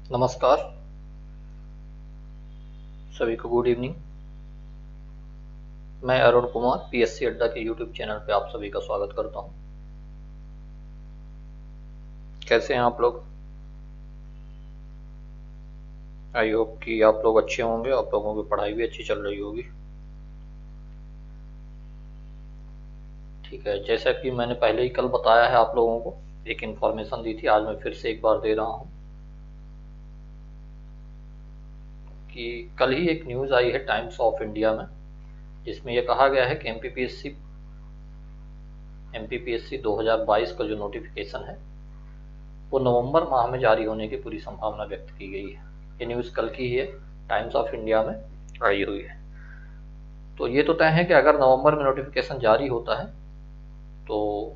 नमस्कार सभी को, गुड इवनिंग। मैं अरुण कुमार पीएससी अड्डा के यूट्यूब चैनल पे आप सभी का स्वागत करता हूं। कैसे हैं आप लोग? आई होप कि आप लोग अच्छे होंगे, आप लोगों की पढ़ाई भी अच्छी चल रही होगी। ठीक है, जैसा कि मैंने पहले ही कल बताया है आप लोगों को, एक इन्फॉर्मेशन दी थी, आज मैं फिर से एक बार दे रहा हूं कि कल ही एक न्यूज़ आई है टाइम्स ऑफ इंडिया में, जिसमें यह कहा गया है कि एमपीपीएससी 2022 का जो नोटिफिकेशन है वो नवंबर माह में जारी होने की पूरी संभावना व्यक्त की गई है। ये न्यूज़ कल की ही है, टाइम्स ऑफ इंडिया में आई हुई है। तो ये तो तय है कि अगर नवंबर में नोटिफिकेशन जारी होता है तो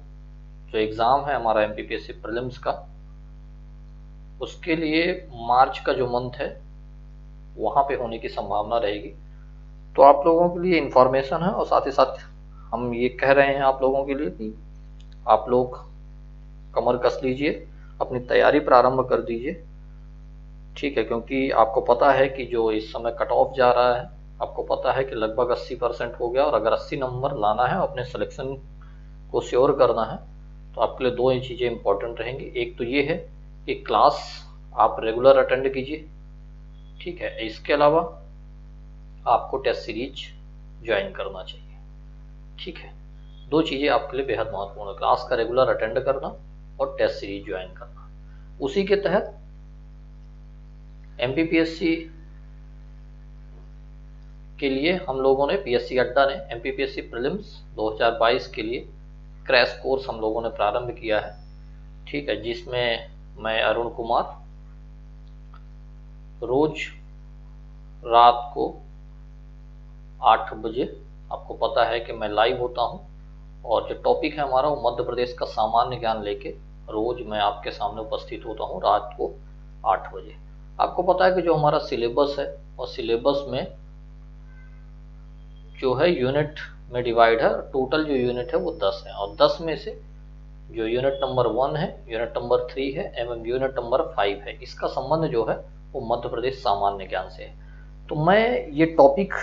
जो एग्ज़ाम है हमारा एमपीपीएससी प्रीलिम्स का, उसके लिए मार्च का जो मंथ है वहाँ पे होने की संभावना रहेगी। तो आप लोगों के लिए इन्फॉर्मेशन है और साथ ही साथ हम ये कह रहे हैं आप लोगों के लिए कि आप लोग कमर कस लीजिए, अपनी तैयारी प्रारंभ कर दीजिए। ठीक है, क्योंकि आपको पता है कि जो इस समय कट ऑफ जा रहा है, आपको पता है कि लगभग 80% हो गया, और अगर 80 नंबर लाना है, अपने सिलेक्शन को श्योर करना है, तो आपके लिए दो ही चीज़ें इंपॉर्टेंट रहेंगी। एक तो ये है कि क्लास आप रेगुलर अटेंड कीजिए। ठीक है, इसके अलावा आपको टेस्ट सीरीज ज्वाइन करना चाहिए। ठीक है, दो चीज़ें आपके लिए बेहद महत्वपूर्ण है, क्लास का रेगुलर अटेंड करना और टेस्ट सीरीज ज्वाइन करना। उसी के तहत एमपीपीएससी के लिए हम लोगों ने, पीएससी अड्डा ने एमपीपीएससी प्रीलिम्स 2022 के लिए क्रैश कोर्स हम लोगों ने प्रारंभ किया है। ठीक है, जिसमें मैं अरुण कुमार रोज रात को 8 बजे, आपको पता है कि मैं लाइव होता हूं, और जो टॉपिक है हमारा वो मध्य प्रदेश का सामान्य ज्ञान लेके रोज मैं आपके सामने उपस्थित होता हूं रात को 8 बजे। आपको पता है कि जो हमारा सिलेबस है, और सिलेबस में जो है यूनिट में डिवाइड है, टोटल जो यूनिट है वो 10 है, और 10 में से जो यूनिट नंबर 1 है, यूनिट नंबर 3 है एवं यूनिट नंबर 5 है, इसका संबंध जो है वो मध्य प्रदेश सामान्य ज्ञान से है। तो मैं ये टॉपिक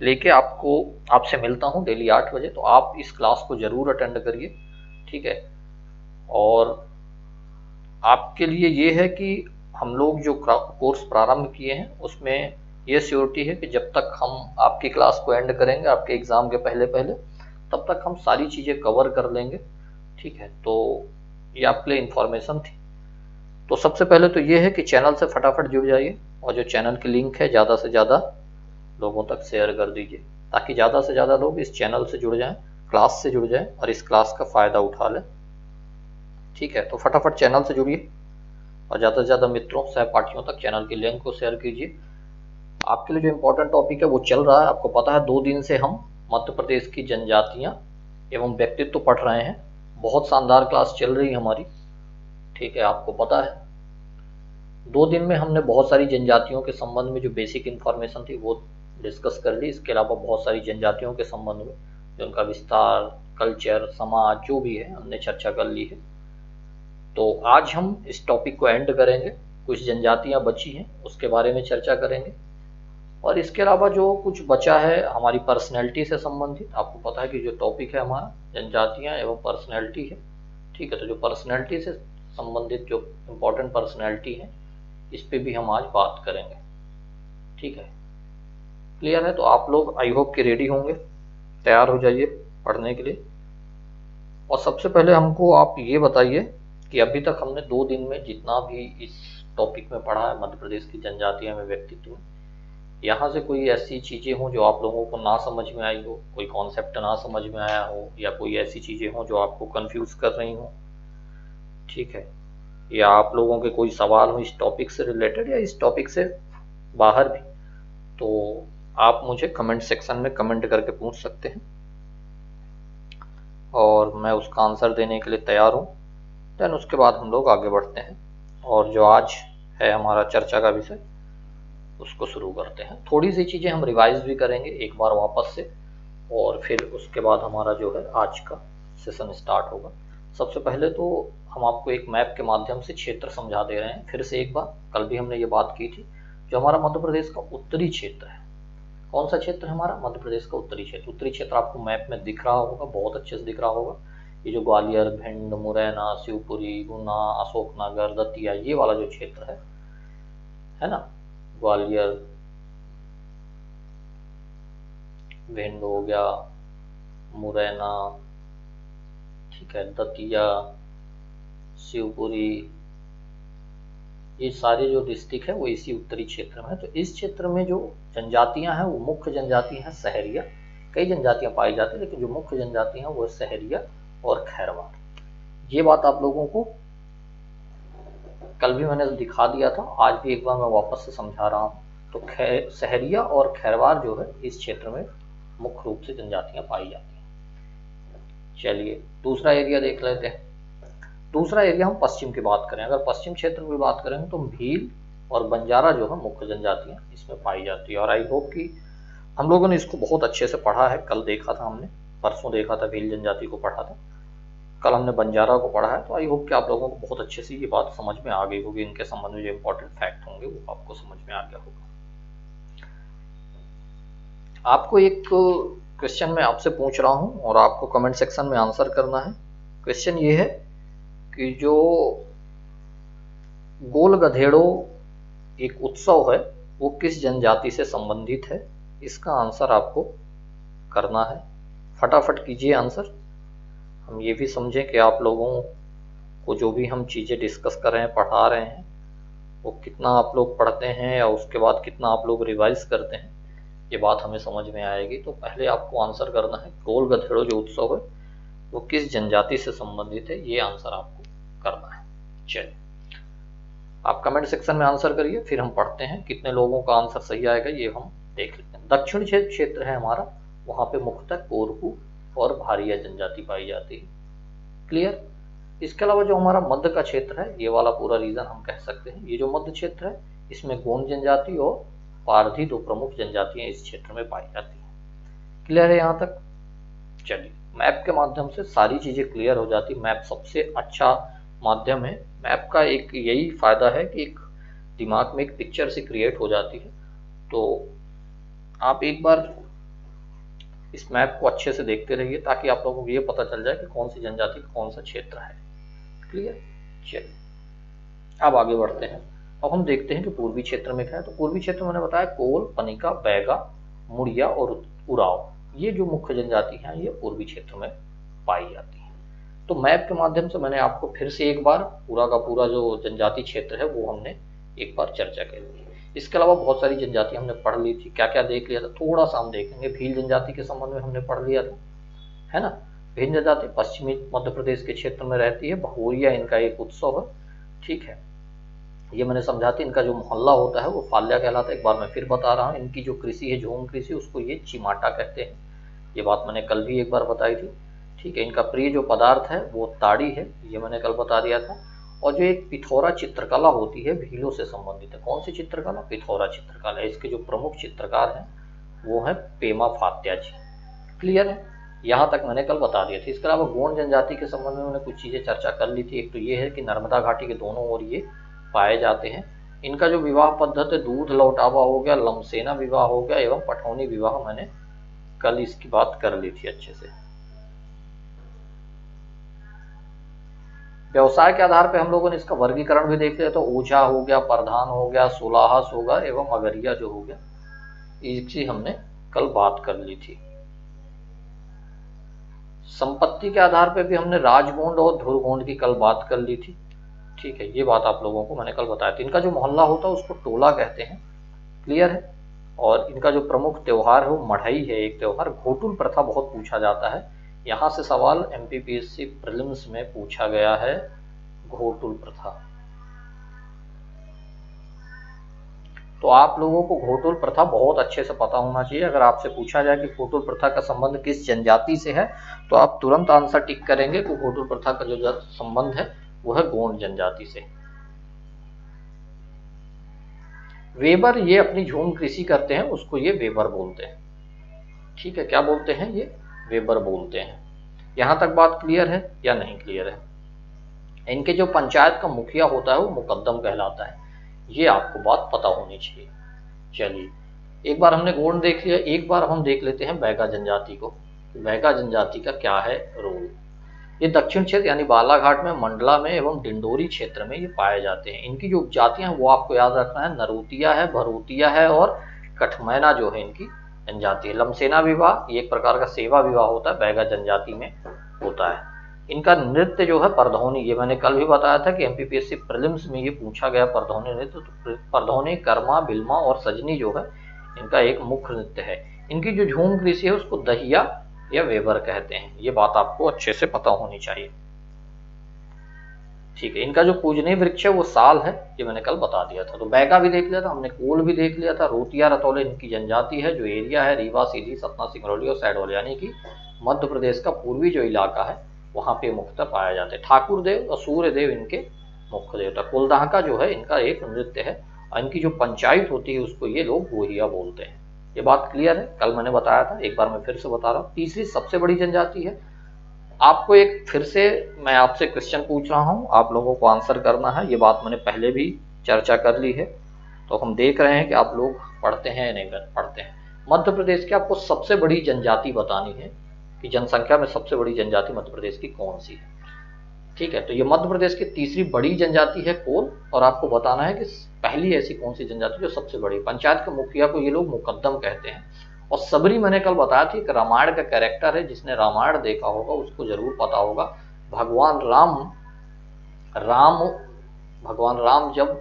लेके आपसे मिलता हूँ डेली 8 बजे, तो आप इस क्लास को जरूर अटेंड करिए। ठीक है, और आपके लिए ये है कि हम लोग जो कोर्स प्रारंभ किए हैं उसमें ये श्योरिटी है कि जब तक हम आपकी क्लास को एंड करेंगे, आपके एग्ज़ाम के पहले पहले, तब तक हम सारी चीज़ें कवर कर लेंगे। ठीक है, तो ये आपके लिए इन्फॉर्मेशन थी। तो सबसे पहले तो ये है कि चैनल से फटाफट जुड़ जाइए, और जो चैनल की लिंक है ज़्यादा से ज़्यादा लोगों तक शेयर कर दीजिए, ताकि ज़्यादा से ज़्यादा लोग इस चैनल से जुड़ जाएं, क्लास से जुड़ जाएं और इस क्लास का फ़ायदा उठा लें। ठीक है, तो फटाफट चैनल से जुड़िए और ज़्यादा से ज़्यादा मित्रों, सहपाठियों तक चैनल की लिंक को शेयर कीजिए। आपके लिए जो इम्पोर्टेंट टॉपिक है वो चल रहा है, आपको पता है 2 दिन से हम मध्य प्रदेश की जनजातियाँ एवं व्यक्तित्व पढ़ रहे हैं। बहुत शानदार क्लास चल रही है हमारी। ठीक है, आपको पता है 2 दिन में हमने बहुत सारी जनजातियों के संबंध में जो बेसिक इन्फॉर्मेशन थी वो डिस्कस कर ली। इसके अलावा बहुत सारी जनजातियों के संबंध में जो उनका विस्तार, कल्चर, समाज जो भी है, हमने चर्चा कर ली है। तो आज हम इस टॉपिक को एंड करेंगे, कुछ जनजातियां बची हैं उसके बारे में चर्चा करेंगे, और इसके अलावा जो कुछ बचा है हमारी पर्सनैलिटी से संबंधित, आपको पता है कि जो टॉपिक है हमारा जनजातियां एवं पर्सनैलिटी है। ठीक है, तो जो पर्सनैलिटी से संबंधित जो इम्पोर्टेंट पर्सनैलिटी है, इस पे भी हम आज बात करेंगे। ठीक है, क्लियर है? तो आप लोग आई होप कि रेडी होंगे, तैयार हो जाइए पढ़ने के लिए। और सबसे पहले हमको आप ये बताइए कि अभी तक हमने 2 दिन में जितना भी इस टॉपिक में पढ़ा है, मध्य प्रदेश की जनजातियां में व्यक्तित्व में, यहाँ से कोई ऐसी चीज़ें हों जो आप लोगों को ना समझ में आई हो, कोई कॉन्सेप्ट ना समझ में आया हो, या कोई ऐसी चीज़ें हों जो आपको कंफ्यूज कर रही हों। ठीक है, या आप लोगों के कोई सवाल हो इस टॉपिक से रिलेटेड या इस टॉपिक से बाहर भी, तो आप मुझे कमेंट सेक्शन में कमेंट करके पूछ सकते हैं, और मैं उसका आंसर देने के लिए तैयार हूँ। देन उसके बाद हम लोग आगे बढ़ते हैं, और जो आज है हमारा चर्चा का विषय उसको शुरू करते हैं। थोड़ी सी चीज़ें हम रिवाइज भी करेंगे एक बार वापस से, और फिर उसके बाद हमारा जो है आज का सेशन स्टार्ट होगा। सबसे पहले तो हम आपको एक मैप के माध्यम से क्षेत्र समझा दे रहे हैं फिर से एक बार। कल भी हमने ये बात की थी। जो हमारा मध्य प्रदेश का उत्तरी क्षेत्र है, कौन सा क्षेत्र है हमारा? मध्य प्रदेश का उत्तरी क्षेत्र। उत्तरी क्षेत्र आपको मैप में दिख रहा होगा, बहुत अच्छे से दिख रहा होगा। ये जो ग्वालियर, भिंड, मुरैना, शिवपुरी, गुना, अशोकनगर, दतिया, ये वाला जो क्षेत्र है ना, ग्वालियर, भिंड हो गया, मुरैना, ठीक है, दतिया, शिवपुरी, ये सारे जो डिस्ट्रिक्ट है वो इसी उत्तरी क्षेत्र में है। तो इस क्षेत्र में जो जनजातियां हैं वो मुख्य जनजाति हैं सहरिया। कई जनजातियां पाई जाती है लेकिन जो मुख्य जनजाति हैं वो सहरिया और खैरवार। ये बात आप लोगों को कल भी मैंने दिखा दिया था, आज भी एक बार मैं वापस से समझा रहा हूँ। तो सहरिया और खैरवार जो है इस क्षेत्र में मुख्य रूप से जनजातियां पाई जाती हैं। चलिए दूसरा एरिया देख लेते हैं। दूसरा एरिया हम पश्चिम की बात करें, अगर पश्चिम क्षेत्र की बात करें तो भील और बंजारा जो है मुख्य जनजातियां इसमें पाई जाती है। और आई होप कि हम लोगों ने इसको बहुत अच्छे से पढ़ा है। कल देखा था हमने, परसों देखा था भील जनजाति को पढ़ा था, कल हमने बंजारा को पढ़ा है। तो आई होप कि आप लोगों को बहुत अच्छे से ये बात समझ में आ गई होगी। इनके संबंध में जो इंपॉर्टेंट फैक्ट होंगे वो आपको समझ में आ गया होगा। आपको एक क्वेश्चन मैं आपसे पूछ रहा हूं और आपको कमेंट सेक्शन में आंसर करना है। क्वेश्चन ये है कि जो गोल गधेड़ो एक उत्सव है वो किस जनजाति से संबंधित है? इसका आंसर आपको करना है। फटाफट कीजिए आंसर। हम ये भी समझें कि आप लोगों को जो भी हम चीज़ें डिस्कस कर रहे हैं, पढ़ा रहे हैं, वो कितना आप लोग पढ़ते हैं या उसके बाद कितना आप लोग रिवाइज करते हैं, ये बात हमें समझ में आएगी। तो पहले आपको आंसर करना है गोल गधेड़ो जो उत्सव है वो किस जनजाति से संबंधित है, ये आंसर आपको करना है। चलिए आप कमेंट सेक्शन में आंसर करिए, फिर हम पढ़ते हैं कितने लोगों का आंसर सही आएगा ये हम देख लेते हैं। दक्षिण क्षेत्र है हमारा, वहाँ पे मुख्यतः कोरकू और भारिया जनजाति पाई जाती है। क्लियर? इसके अलावा जो हमारा मध्य का क्षेत्र है, ये वाला पूरा रीजन हम कह सकते हैं, ये जो मध्य क्षेत्र है इसमें गोंड जनजाति और पारधी दो प्रमुख जनजातियां इस क्षेत्र में पाई जाती हैं। क्लियर है यहाँ तक? चलिए मैप के माध्यम से सारी चीजें क्लियर हो जाती। मैप सबसे अच्छा माध्यम है। मैप का एक यही फायदा है कि एक दिमाग में एक पिक्चर से क्रिएट हो जाती है। तो आप एक बार इस मैप को अच्छे से देखते रहिए ताकि आप लोगों को ये पता चल जाए कि कौन सी जनजाति कौन सा क्षेत्र है। क्लियर? चलिए अब आगे बढ़ते हैं। अब हम देखते हैं कि पूर्वी क्षेत्र में क्या है। तो पूर्वी क्षेत्र में मैंने बताया कोल, पनिका, बैगा, मुड़िया और उराव, ये जो मुख्य जनजाति हैं ये पूर्वी क्षेत्र में पाई जाती है। तो मैप के माध्यम से मैंने आपको फिर से एक बार पूरा का पूरा जो जनजाति क्षेत्र है वो हमने एक बार चर्चा कर ली। इसके अलावा बहुत सारी जनजाति हमने पढ़ ली थी। क्या क्या देख लिया था थोड़ा सा हम देखेंगे। भील जनजाति के संबंध में हमने पढ़ लिया था, है ना। भील जनजाति पश्चिमी मध्य प्रदेश के क्षेत्र में रहती है। भगोरिया इनका एक उत्सव है, ठीक है। ये मैंने समझाती। इनका जो मोहल्ला होता है वो फाल्या कहलाता है। एक बार मैं फिर बता रहा हूँ, इनकी जो कृषि है झूम कृषि, उसको ये चिमाटा कहते हैं। ये बात मैंने कल भी एक बार बताई थी, ठीक है। इनका प्रिय जो पदार्थ है वो ताड़ी है, ये मैंने कल बता दिया था। और जो एक पिथौरा चित्रकला होती है भीलों से संबंधित है। कौन सी चित्रकला? पिथौरा चित्रकला। इसके जो प्रमुख चित्रकार हैं वो है पेमा फात्या जी। क्लियर है? यहाँ तक मैंने कल बता दिया था। इसके अलावा गोंड जनजाति के संबंध में मैंने कुछ चीजें चर्चा कर ली थी। एक तो ये है कि नर्मदा घाटी के दोनों ओर ये पाए जाते हैं। इनका जो विवाह पद्धति दूध लौटावा हो गया, लमसेना विवाह हो गया एवं पठौनी विवाह, मैंने कल इसकी बात कर ली थी अच्छे से। व्यवसाय के आधार पे हम लोगों ने इसका वर्गीकरण भी देख लिया। तो ओझा हो गया, प्रधान हो गया, सोलाहस होगा एवं अगरिया जो हो गया, इसकी हमने कल बात कर ली थी। संपत्ति के आधार पे भी हमने राजगोंड और धुरगोंड की कल बात कर ली थी, ठीक है। ये बात आप लोगों को मैंने कल बताया था। इनका जो मोहल्ला होता है उसको टोला कहते हैं। क्लियर है? और इनका जो प्रमुख त्योहार है वो मढ़ई है एक त्योहार। घोटुल प्रथा बहुत पूछा जाता है। यहाँ से सवाल एमपीपीएससी प्रीलिम्स में पूछा गया है, घोटुल प्रथा। तो आप लोगों को घोटुल प्रथा बहुत अच्छे से पता होना चाहिए। अगर आपसे पूछा जाए कि घोटुल प्रथा का संबंध किस जनजाति से है तो आप तुरंत आंसर टिक करेंगे कि घोटुल प्रथा का जो संबंध है वो है गोंड जनजाति से। वेबर ये अपनी झूम कृषि करते हैं, उसको ये वेबर बोलते हैं, ठीक है। क्या बोलते हैं? ये वेबर बोलते हैं। यहाँ तक बात क्लियर है या नहीं क्लियर है? इनके जो पंचायत का मुखिया होता है वो मुकद्दम कहलाता है, ये आपको बात पता होनी चाहिए। चलिए, एक बार हमने गोंड देख लिया, एक बार हम देख लेते हैं बैगा जनजाति को। बैगा जनजाति का क्या है रोल। ये दक्षिण क्षेत्र यानी बालाघाट में, मंडला में एवं डिंडोरी क्षेत्र में ये पाए जाते हैं। इनकी जो उपजातियां हैं वो आपको याद रखना है, नरूतिया है, भरूतिया है और कठमैना जो है इनकी जनजाति है। लमसेना विवाह ये एक प्रकार का सेवा विवाह होता है, बैगा जनजाति में होता है। इनका नृत्य जो है परधौनी, ये मैंने कल भी बताया था कि एमपीपीएससी प्रीलिम्स में ये पूछा गया परधौनी नृत्य। तो परधौनी, कर्मा, बिल्मा और सजनी जो है इनका एक मुख्य नृत्य है। इनकी जो झूम कृषि है उसको दहिया या वेबर कहते हैं, ये बात आपको अच्छे से पता होनी चाहिए। ठीक है, इनका जो पूजनीय वृक्ष है वो साल है, ये मैंने कल बता दिया था। तो बैगा भी देख लिया था हमने, कोल भी देख लिया था, रोतिया रतौले इनकी जनजाति है। जो एरिया है रीवा, सीधी, सतना, सिंगरौली और शहडोल, यानी कि मध्य प्रदेश का पूर्वी जो इलाका है वहां पे मुख्यतः पाया जाते हैं। ठाकुर देव और सूर्य देव इनके मुख्य देवता। कुलदाहका जो है इनका एक नृत्य है और इनकी जो पंचायत होती है उसको ये लोग गोहिया बोलते हैं। ये बात क्लियर है, कल मैंने बताया था, एक बार मैं फिर से बता रहा हूँ। तीसरी सबसे बड़ी जनजाति है। आपको एक फिर से मैं आपसे क्वेश्चन पूछ रहा हूँ, आप लोगों को आंसर करना है। ये बात मैंने पहले भी चर्चा कर ली है, तो हम देख रहे हैं कि आप लोग पढ़ते हैं या नहीं पढ़ते हैं। मध्य प्रदेश की आपको सबसे बड़ी जनजाति बतानी है कि जनसंख्या में सबसे बड़ी जनजाति मध्य प्रदेश की कौन सी है। ठीक है, तो ये मध्य प्रदेश की तीसरी बड़ी जनजाति है कोल, और आपको बताना है कि पहली ऐसी कौन सी जनजाति जो सबसे बड़ी। पंचायत के मुखिया को ये लोग मुकद्दम कहते हैं। और सबरी मैंने कल बताया थी कि रामायण का कैरेक्टर है, जिसने रामायण देखा होगा उसको जरूर पता होगा। भगवान राम जब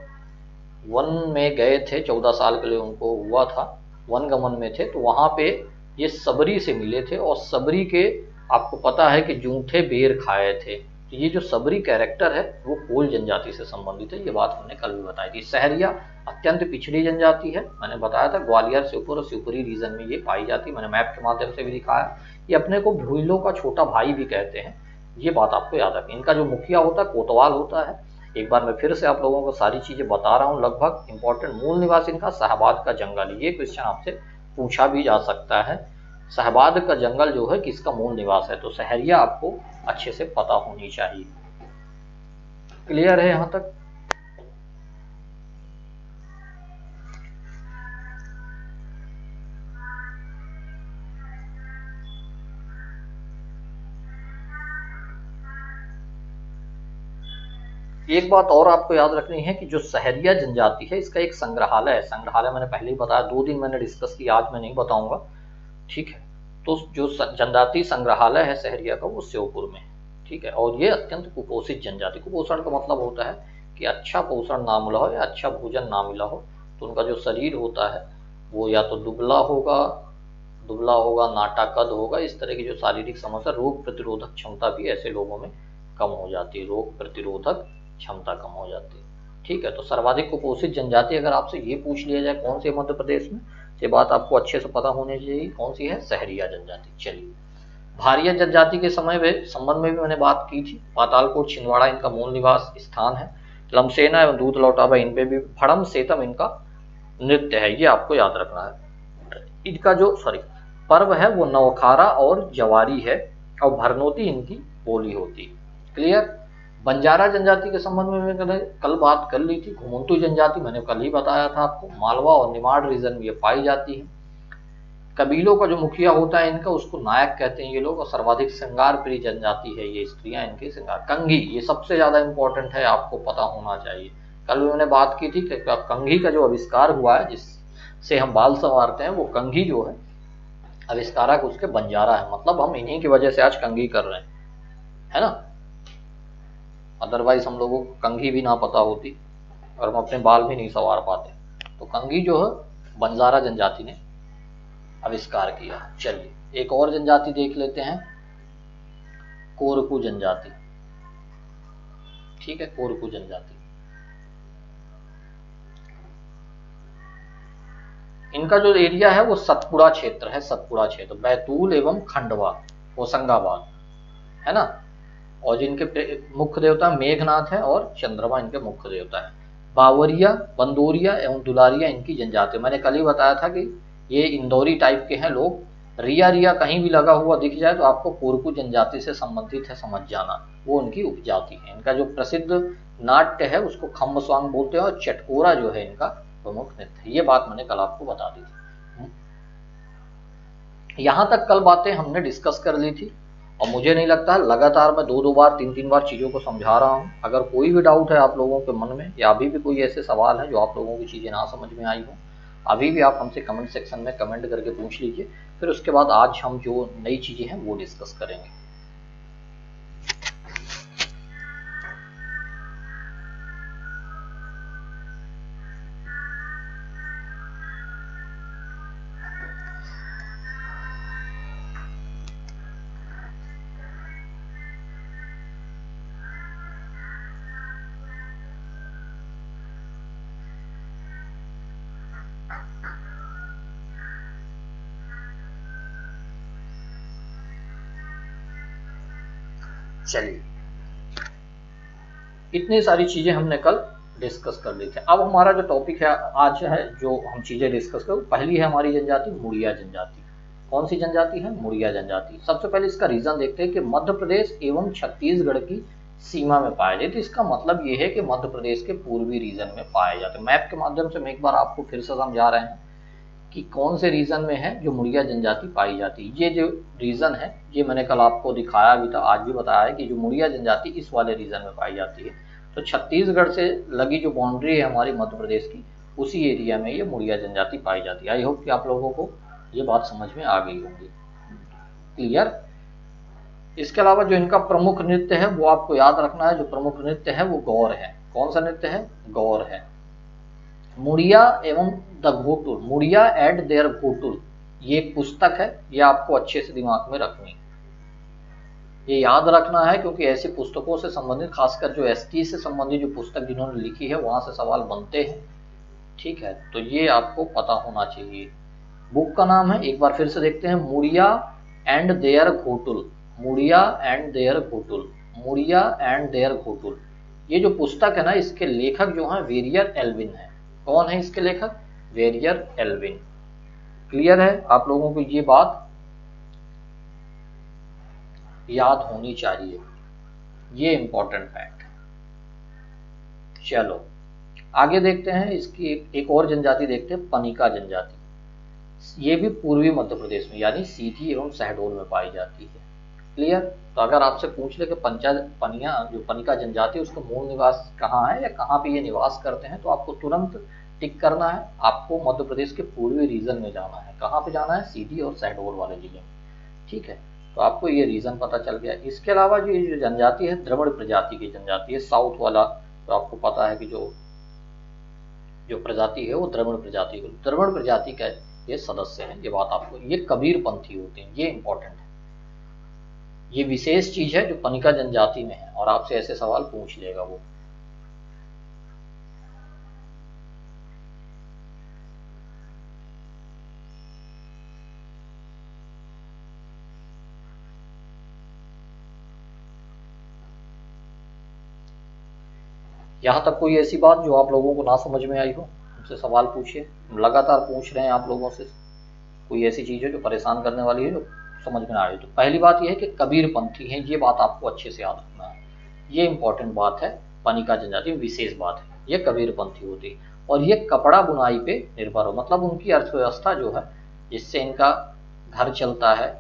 वन में गए थे, 14 साल के लिए उनको हुआ था, वनगमन में थे, तो वहां पे ये सबरी से मिले थे और सबरी के आपको पता है कि जूठे बेर खाए थे। तो ये जो सबरी कैरेक्टर है वो कोल जनजाति से संबंधित है, ये बात हमने कल भी बताई थी। सहरिया अत्यंत पिछड़ी जनजाति है, मैंने बताया था ग्वालियर, श्योपुर और शिवपुरी रीजन में ये पाई जाती, मैंने मैप के माध्यम से भी दिखाया। ये अपने को भूइलों का छोटा भाई भी कहते हैं, ये बात आपको याद रखनी। इनका जो मुखिया होता है कोतवाल होता है। एक बार मैं फिर से आप लोगों को सारी चीजें बता रहा हूँ लगभग। इंपॉर्टेंट मूल निवास इनका शाहबाद का जंगल, ये क्वेश्चन आपसे पूछा भी जा सकता है। शाहबाद का जंगल जो है किसका मूल निवास है, तो सहरिया आपको अच्छे से पता होनी चाहिए। क्लियर है यहां तक? एक बात और आपको याद रखनी है कि जो सहरिया जनजाति है इसका एक संग्रहालय है। संग्रहालय मैंने पहले ही बताया, 2 दिन मैंने डिस्कस किया, आज मैं नहीं बताऊंगा। ठीक है, तो जो जनजाति संग्रहालय है सहरिया का वो श्योपुर में। ठीक है, और ये अत्यंत कुपोषित जनजाति। कुपोषण का मतलब होता है कि अच्छा पोषण ना मिला हो या अच्छा भोजन ना मिला हो, तो उनका जो शरीर होता है वो या तो दुबला होगा, नाटा कद होगा, इस तरह की जो शारीरिक समस्या, रोग प्रतिरोधक क्षमता भी ऐसे लोगों में कम हो जाती है, रोग प्रतिरोधक क्षमता कम हो जाती है। ठीक है, तो सर्वाधिक कुपोषित जनजाति अगर आपसे ये पूछ लिया जाए कौन सी मध्य प्रदेश में, ये बात आपको अच्छे से पता होनी चाहिए कौन सी है, सहरिया जनजाति। चलिए, भारिया जनजाति के संबंध में भी मैंने बात की थी। पातालकोट, छिंदवाड़ा इनका मूल निवास स्थान है। लमसेना एवं दूध लौटावा इन पे भी। फड़म सेतम इनका नृत्य है, ये आपको याद रखना है। इनका जो पर्व है वो नवखारा और जवारी है, और भरनोती इनकी बोली होती है। क्लियर? बंजारा जनजाति के संबंध में मैंने कल बात कर ली थी। घुमंतु जनजाति मैंने कल ही बताया था आपको, मालवा और निमाड़ रीजन में ये पाई जाती है। कबीलों का जो मुखिया होता है इनका, उसको नायक कहते हैं ये लोग, और सर्वाधिक श्रृंगार प्रिय जनजाति है ये, स्त्रियां इनके श्रृंगार। कंघी, ये सबसे ज्यादा इंपॉर्टेंट है, आपको पता होना चाहिए। कल भी मैंने बात की थी कि कंघी का जो आविष्कार हुआ है जिससे हम बाल संवारते हैं, वो कंघी जो है आविष्कारक उसके बंजारा है। मतलब हम इन्हीं की वजह से आज कंघी कर रहे हैं, है ना। अदरवाइज हम लोगों को कंघी भी ना पता होती और हम अपने बाल भी नहीं संवार पाते। तो कंघी जो है बंजारा जनजाति ने आविष्कार किया। चलिए, एक और जनजाति देख लेते हैं, कोरकू जनजाति। ठीक है, कोरकू जनजाति, इनका जो एरिया है वो सतपुड़ा क्षेत्र है। सतपुड़ा क्षेत्र बैतूल एवं खंडवा, होशंगाबाद, है ना। और जिनके मुख्य देवता मेघनाथ है और चंद्रमा इनके मुख्य देवता है। बावरिया, बंदोरिया एवं दुलारिया इनकी जनजाति। मैंने कल ही बताया था कि ये इंदौरी टाइप के हैं लोग, रिया रिया कहीं भी लगा हुआ दिख जाए तो आपको कोरकू जनजाति से संबंधित है, समझ जाना, वो उनकी उपजाति है। इनका जो प्रसिद्ध नाट्य है उसको खम्ब स्वांग बोलते हैं और चटकोरा जो है इनका प्रमुख नृत्य है। ये बात मैंने कल आपको बता दी थी। यहां तक कल बातें हमने डिस्कस कर ली थी और मुझे नहीं लगता है लगातार मैं 2-2 बार 3-3 बार चीज़ों को समझा रहा हूं। अगर कोई भी डाउट है आप लोगों के मन में या अभी भी कोई ऐसे सवाल है जो आप लोगों की चीज़ें ना समझ में आई हो, अभी भी आप हमसे कमेंट सेक्शन में कमेंट करके पूछ लीजिए। फिर उसके बाद आज हम जो नई चीज़ें हैं वो डिस्कस करेंगे। चलिए, इतनी सारी चीजें हमने कल डिस्कस कर ली थी। अब हमारा जो टॉपिक है आज है, जो हम चीजें डिस्कस करें, पहली है हमारी जनजाति मुड़िया जनजाति। कौन सी जनजाति है? मुड़िया जनजाति। सबसे पहले इसका रीजन देखते हैं कि मध्य प्रदेश एवं छत्तीसगढ़ की सीमा में पाए जाते। तो इसका मतलब ये है कि मध्य प्रदेश के पूर्वी रीजन में पाए जाते। मैप के माध्यम से मैं एक बार आपको फिर से समझा रहे हैं कि कौन से रीजन में है जो मुड़िया जनजाति पाई जाती है। ये जो रीजन है ये मैंने कल आपको दिखाया भी था, आज भी बताया है कि जो मुड़िया जनजाति इस वाले रीजन में पाई जाती है। तो छत्तीसगढ़ से लगी जो बाउंड्री है हमारी मध्य प्रदेश की, उसी एरिया में ये मुड़िया जनजाति पाई जाती है। आई होप कि आप लोगों को ये बात समझ में आ गई होगी। क्लियर? इसके अलावा जो इनका प्रमुख नृत्य है वो आपको याद रखना है। जो प्रमुख नृत्य है वो गौर है। कौन सा नृत्य है? गौर है। मुड़िया एवं the Ghotul, Muria and their ghotul, ये एक पुस्तक है, ये आपको अच्छे से दिमाग में रखनी, ये याद रखना है, क्योंकि ऐसी पुस्तकों से संबंधित, खासकर जो एसटी से संबंधित जो पुस्तक जिन्होंने लिखी है वहां से सवाल बनते हैं। ठीक है, तो ये आपको पता होना चाहिए। बुक का नाम है, एक बार फिर से देखते हैं, Muria and their ghotul, Muria and their ghotul, Muria and their ghotul. ये जो पुस्तक है ना, इसके लेखक जो है वेरियर एल्विन है। कौन है इसके लेखक? Verrier Elwin. क्लियर है? आप लोगों को ये बात याद होनी चाहिए, ये इंपॉर्टेंट फैक्ट है। चलो आगे देखते हैं, इसकी एक और जनजाति देखते हैं, पनिका जनजाति। ये भी पूर्वी मध्य प्रदेश में यानी सीधी एवं शहडोल में पाई जाती है। क्लियर? तो अगर आपसे पूछ ले कि पनिया जो पनिका जनजाति उसका मूल निवास कहाँ है या कहाँ पे ये निवास करते हैं, तो आपको तुरंत टिक करना है। आपको मध्य प्रदेश के पूर्वी रीजन में जाना है। कहाँ पे जाना है? सीधी और शहडोल वाले जिले में। ठीक है, तो आपको ये रीजन पता चल गया। इसके अलावा जो ये जनजाति है द्रविड़ प्रजाति की जनजाति है, साउथ वाला, तो आपको पता है कि जो प्रजाति है वो द्रविड़ प्रजाति, द्रविड़ प्रजाति का ये सदस्य है। ये बात आपको, ये कबीर पंथी होते हैं, ये इंपॉर्टेंट है। ये विशेष चीज है जो पनिका जनजाति में है और आपसे ऐसे सवाल पूछ लेगा वो। यहाँ तक कोई ऐसी बात जो आप लोगों को ना समझ में आई हो, हमसे सवाल पूछिए। लगातार पूछ रहे हैं आप लोगों से, कोई ऐसी चीज़ है जो परेशान करने वाली है जो समझ में ना आई। तो पहली बात यह है कि कबीर पंथी हैं, ये बात आपको अच्छे से याद रखना है। ये इंपॉर्टेंट बात है, पनिका जनजाति विशेष बात है, ये कबीर पंथी होती है। और ये कपड़ा बुनाई पे निर्भर हो, मतलब उनकी अर्थव्यवस्था जो है जिससे इनका घर चलता है,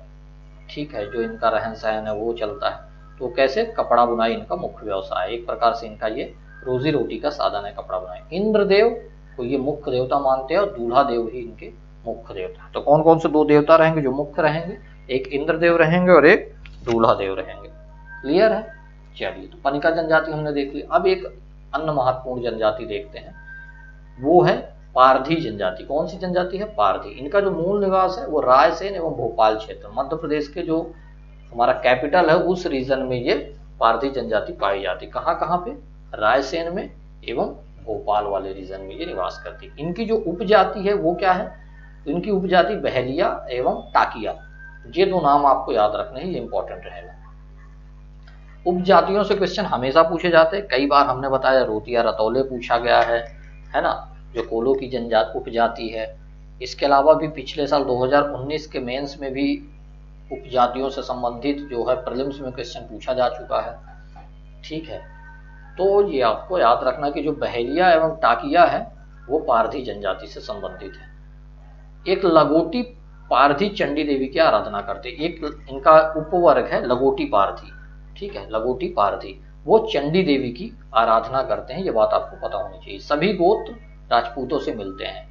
ठीक है, जो इनका रहन सहन है वो चलता है। तो कैसे? कपड़ा बुनाई इनका मुख्य व्यवसाय है, एक प्रकार से इनका ये रोजी रोटी का साधन है कपड़ा बुनाई। इंद्रदेव को ये मुख्य देवता मानते हैं और दूल्हा देव ही इनके मुख्य देवता है। तो कौन कौन से दो देवता रहेंगे जो मुख्य रहेंगे? एक इंद्रदेव रहेंगे और एक दूल्हा देव रहेंगे। क्लियर है? चलिए, तो पनिका जनजाति हमने देख ली। अब एक अन्य महत्वपूर्ण जनजाति देखते हैं, वो है पारधी जनजाति। कौन सी जनजाति है? पारधी। इनका जो मूल निवास है वो रायसेन एवं भोपाल क्षेत्र, मध्य प्रदेश के जो हमारा कैपिटल है उस रीजन में ये पारधी जनजाति पाई जाती। कहाँ कहाँ पे? रायसेन में एवं भोपाल वाले रीजन में ये निवास करती। इनकी जो उपजाति है वो क्या है? इनकी उपजाति बहलिया एवं टाकिया। ये दो नाम आपको याद रखने हैं, ये इंपॉर्टेंट रहेगा। उपजातियों से क्वेश्चन हमेशा पूछे जाते हैं। कई बार हमने बताया रोतिया रतौले पूछा गया है ना, जो कोलो की जनजाति उपजाति है। इसके अलावा भी पिछले साल 2019 के मेंस में भी उपजातियों से संबंधित जो है प्रीलिम्स में क्वेश्चन पूछा जा चुका है। ठीक है, तो ये आपको याद रखना कि जो बहेलिया एवं टाकिया है वो पारधी जनजाति से संबंधित है। एक लगोटी पारधी चंडी देवी की आराधना करते, एक इनका उपवर्ग है लगोटी पारधी। ठीक है, लगोटी पारधी वो चंडी देवी की आराधना करते हैं, ये बात आपको पता होनी चाहिए। सभी गोत्र राजपूतों से मिलते हैं।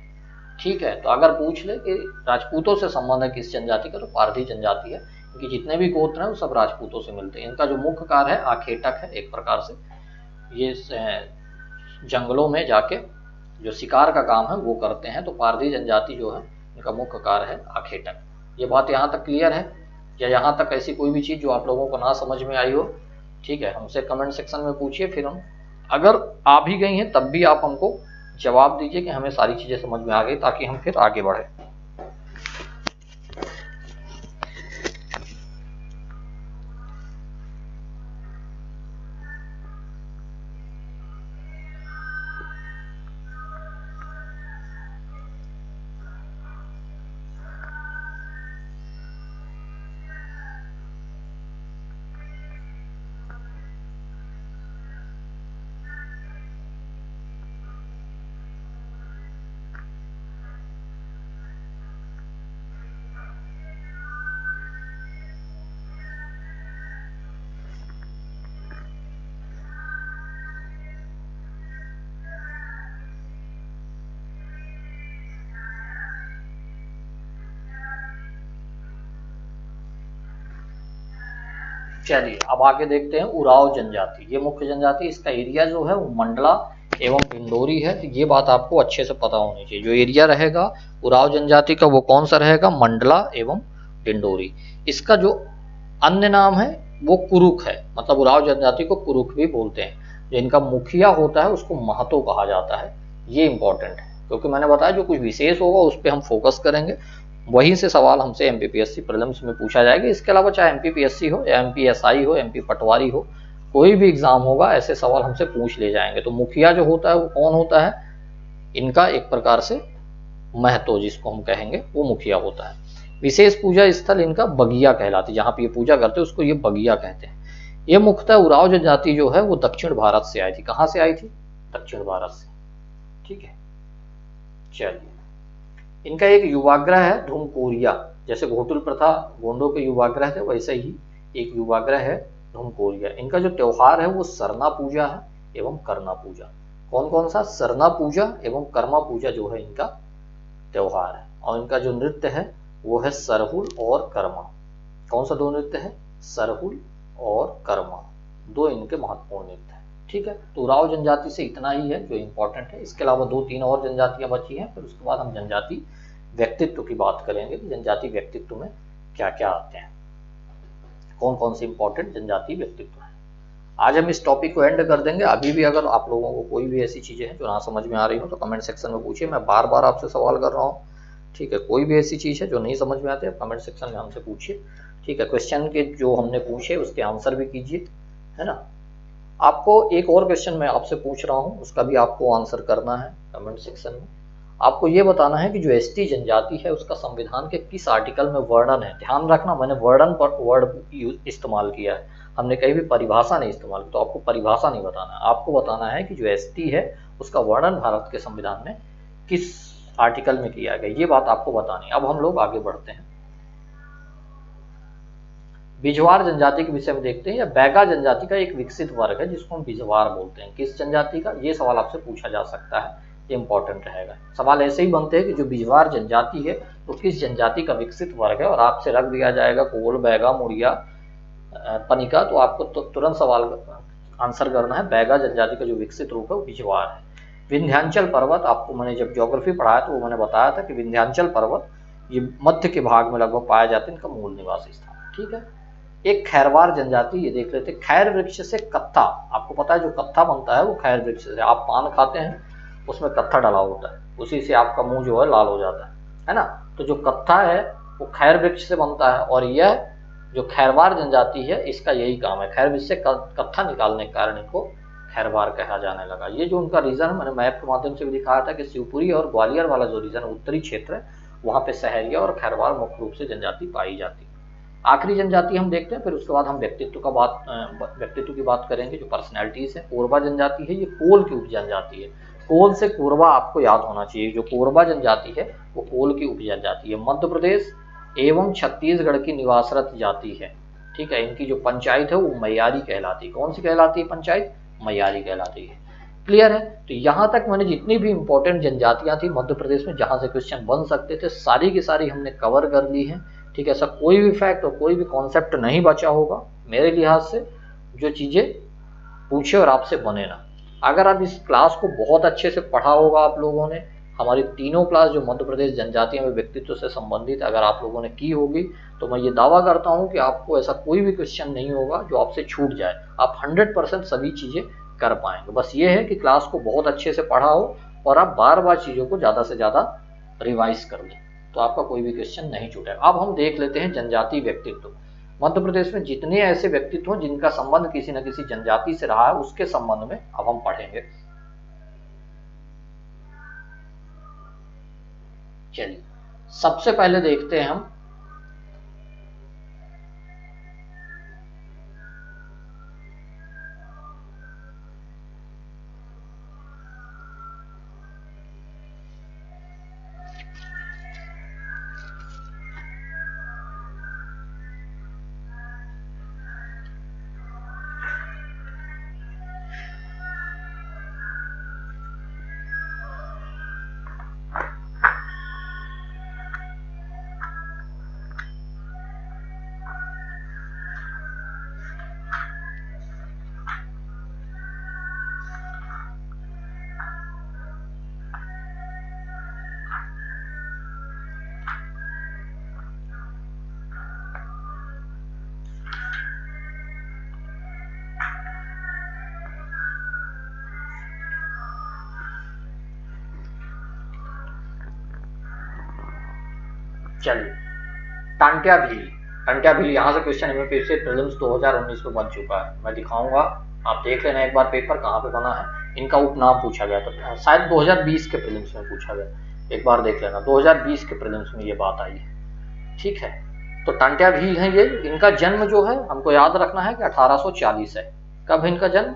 ठीक है, तो अगर पूछ ले कि राजपूतों से संबंध है किस जनजाति का, तो पारधी जनजाति है, क्योंकि जितने भी गोत्र हैं वो सब राजपूतों से मिलते हैं। इनका जो मुख्य कार्य है आखेटक है, एक प्रकार से ये जंगलों में जाके जो शिकार का काम है वो करते हैं। तो पारधी जनजाति जो है इनका मुख्य कार्य है आखेटक। ये बात यहाँ तक क्लियर है, या यहाँ तक ऐसी कोई भी चीज़ जो आप लोगों को ना समझ में आई हो, ठीक है, हमसे कमेंट सेक्शन में पूछिए। फिर हम अगर आ भी गई हैं तब भी आप हमको जवाब दीजिए कि हमें सारी चीज़ें समझ में आ गई, ताकि हम फिर आगे बढ़े। चलिए अब आगे देखते हैं उराव जनजाति। ये मुख्य जनजाति, इसका एरिया जो है वो मंडला एवं डिंडोरी है। तो ये बात आपको अच्छे से पता होनी चाहिए। जो एरिया रहेगा उराव जनजाति का वो कौन सा रहेगा, मंडला एवं डिंडोरी। इसका जो अन्य नाम है वो कुरुक है, मतलब उराव जनजाति को कुरुक भी बोलते हैं। जो इनका मुखिया होता है उसको महतो कहा जाता है। ये इंपॉर्टेंट है, क्योंकि मैंने बताया जो कुछ विशेष होगा उस पर हम फोकस करेंगे, वहीं से सवाल हमसे एमपीपीएससी प्रीलिम्स में पूछा जाएगा। इसके अलावा चाहे एमपीपीएससी हो या एमपीएसआई हो, एमपी पटवारी हो, कोई भी एग्जाम होगा ऐसे सवाल हमसे पूछ ले जाएंगे। तो मुखिया जो होता है वो कौन होता है, इनका एक प्रकार से महतो जिसको हम कहेंगे वो मुखिया होता है। विशेष पूजा स्थल इनका बगिया कहलाती है, जहाँ पे ये पूजा करते हैं उसको ये बगिया कहते हैं। ये मुख्यतः उराव जनजाति जो है वो दक्षिण भारत से आई थी। कहाँ से आई थी, दक्षिण भारत से। ठीक है, चलिए इनका एक युवाग्रह है धूमकोरिया। जैसे घोटुल प्रथा गोंडों के युवाग्रह थे, वैसे ही एक युवाग्रह है धूमकोरिया। इनका जो त्योहार है वो सरना पूजा है एवं करना पूजा। कौन कौन सा, सरना पूजा एवं कर्मा पूजा जो है इनका त्योहार है। और इनका जो नृत्य है वो है सरहुल और कर्मा। कौन सा दो नृत्य है, सरहुल और कर्मा, दो इनके महत्वपूर्ण नृत्य है। ठीक है, तो उराव जनजाति से इतना ही है जो इम्पोर्टेंट है। इसके अलावा 2-3 और जनजातियां बची हैं, फिर उसके बाद हम जनजाति व्यक्तित्व की बात करेंगे कि जनजाति व्यक्तित्व में क्या क्या आते हैं, कौन कौन से इंपॉर्टेंट जनजाति व्यक्तित्व हैं। आज हम इस टॉपिक को एंड कर देंगे। अभी भी अगर आप लोगों को कोई भी ऐसी चीजें हैं जो ना समझ में आ रही हो तो कमेंट सेक्शन में पूछिए। मैं बार बार आपसे सवाल कर रहा हूँ, ठीक है, कोई भी ऐसी चीज है जो नहीं समझ में आती है कमेंट सेक्शन में हमसे पूछिए। ठीक है, क्वेश्चन के जो हमने पूछे उसके आंसर भी कीजिए, है ना। आपको एक और क्वेश्चन मैं आपसे पूछ रहा हूँ, उसका भी आपको आंसर करना है कमेंट सेक्शन में। आपको ये बताना है कि जो एसटी जनजाति है उसका संविधान के किस आर्टिकल में वर्णन है। ध्यान रखना, मैंने वर्णन पर वर्ड इस्तेमाल किया है, हमने कहीं भी परिभाषा नहीं इस्तेमाल की। तो आपको परिभाषा नहीं बताना है, आपको बताना है कि जो एसटी है उसका वर्णन भारत के संविधान में किस आर्टिकल में किया गया, ये बात आपको बतानी है। अब हम लोग आगे बढ़ते हैं, बिजवार जनजाति के विषय में देखते हैं। या बैगा जनजाति का एक विकसित वर्ग है जिसको हम बिजवार बोलते हैं। किस जनजाति का, ये सवाल आपसे पूछा जा सकता है, ये इंपॉर्टेंट रहेगा। सवाल ऐसे ही बनते हैं कि जो बिजवार जनजाति है तो किस जनजाति का विकसित वर्ग है, और आपसे रख दिया जाएगा कोल, बैगा, मुड़िया, पनिका, तो आपको तुरंत सवाल आंसर करना है। बैगा जनजाति का जो विकसित रूप है वो बिजवार है। विंध्याचल पर्वत, आपको मैंने जब ज्योग्राफी पढ़ाया तो वो मैंने बताया था कि विंध्याचल पर्वत ये मध्य के भाग में लगभग पाया जाते हैं, इनका मूल निवास स्थान। ठीक है, एक खैरवार जनजाति, ये देख लेते हैं। खैर वृक्ष से कत्था, आपको पता है जो कत्था बनता है वो खैर वृक्ष से, आप पान खाते हैं उसमें कत्था डला होता है, उसी से आपका मुंह जो है लाल हो जाता है ना। तो जो कत्था है वो खैर वृक्ष से बनता है, और यह जो खैरवार जनजाति है इसका यही काम है, खैर वृक्ष से कत्था निकालने के कारण इनको खैरवार कहा जाने लगा। ये जो उनका रीजन है, मैंने मैप के माध्यम से भी दिखाया था कि शिवपुरी और ग्वालियर वाला जो रीजन है, उत्तरी क्षेत्र है, वहाँ पे सहरिया और खैरवार मुख्य रूप से जनजाति पाई जाती है। आखिरी जनजाति हम देखते हैं, फिर उसके बाद हम व्यक्तित्व की बात करेंगे, जो पर्सनैलिटीज है। कोरबा जनजाति है, ये कोल की उप जनजाति है। कोल से कोरबा आपको याद होना चाहिए। जो कोरबा जनजाति है वो कोल की उप जनजाति है। मध्य प्रदेश एवं छत्तीसगढ़ की निवासरत जाति है। ठीक है, इनकी जो पंचायत है वो मैयारी कहलाती है। कौन सी कहलाती है पंचायत? मैयारी कहलाती है। क्लियर है? तो यहाँ तक मैंने जितनी भी इंपॉर्टेंट जनजातियां थी मध्य प्रदेश में जहाँ से क्वेश्चन बन सकते थे, सारी की सारी हमने कवर कर ली है। ठीक है, ऐसा कोई भी फैक्ट और कोई भी कॉन्सेप्ट नहीं बचा होगा मेरे लिहाज से जो चीजें पूछे और आपसे बने ना। अगर आप इस क्लास को बहुत अच्छे से पढ़ा होगा आप लोगों ने, हमारी तीनों क्लास जो मध्य प्रदेश जनजातियों में व्यक्तित्व से संबंधित अगर आप लोगों ने की होगी, तो मैं ये दावा करता हूँ कि आपको ऐसा कोई भी क्वेश्चन नहीं होगा जो आपसे छूट जाए। आप 100% सभी चीजें कर पाएंगे। बस ये है कि क्लास को बहुत अच्छे से पढ़ा हो और आप बार बार चीजों को ज्यादा से ज्यादा रिवाइज कर लें, तो आपका कोई भी क्वेश्चन नहीं छूटेगा। अब हम देख लेते हैं जनजाति व्यक्तित्व। मध्य प्रदेश में जितने ऐसे व्यक्तित्व हैं जिनका संबंध किसी न किसी जनजाति से रहा है, उसके संबंध में अब हम पढ़ेंगे। चलिए, सबसे पहले देखते हैं हम चलिए टांट्या भील। टांट्या भील यहाँ से क्वेश्चन एमपीएससी प्रीलिम्स 2019 में बन चुका है, मैं दिखाऊंगा, आप देख लेना एक बार पेपर कहाँ पे बना है। इनका उपनाम पूछा गया था, शायद 2020 के प्रीलिम्स में पूछा गया, एक बार देख लेना, 2020 के प्रीलिम्स में ये बात आई है। ठीक है, तो टांट्या भील है ये। इनका जन्म जो है हमको याद रखना है कि 1840 है। कब है इनका जन्म?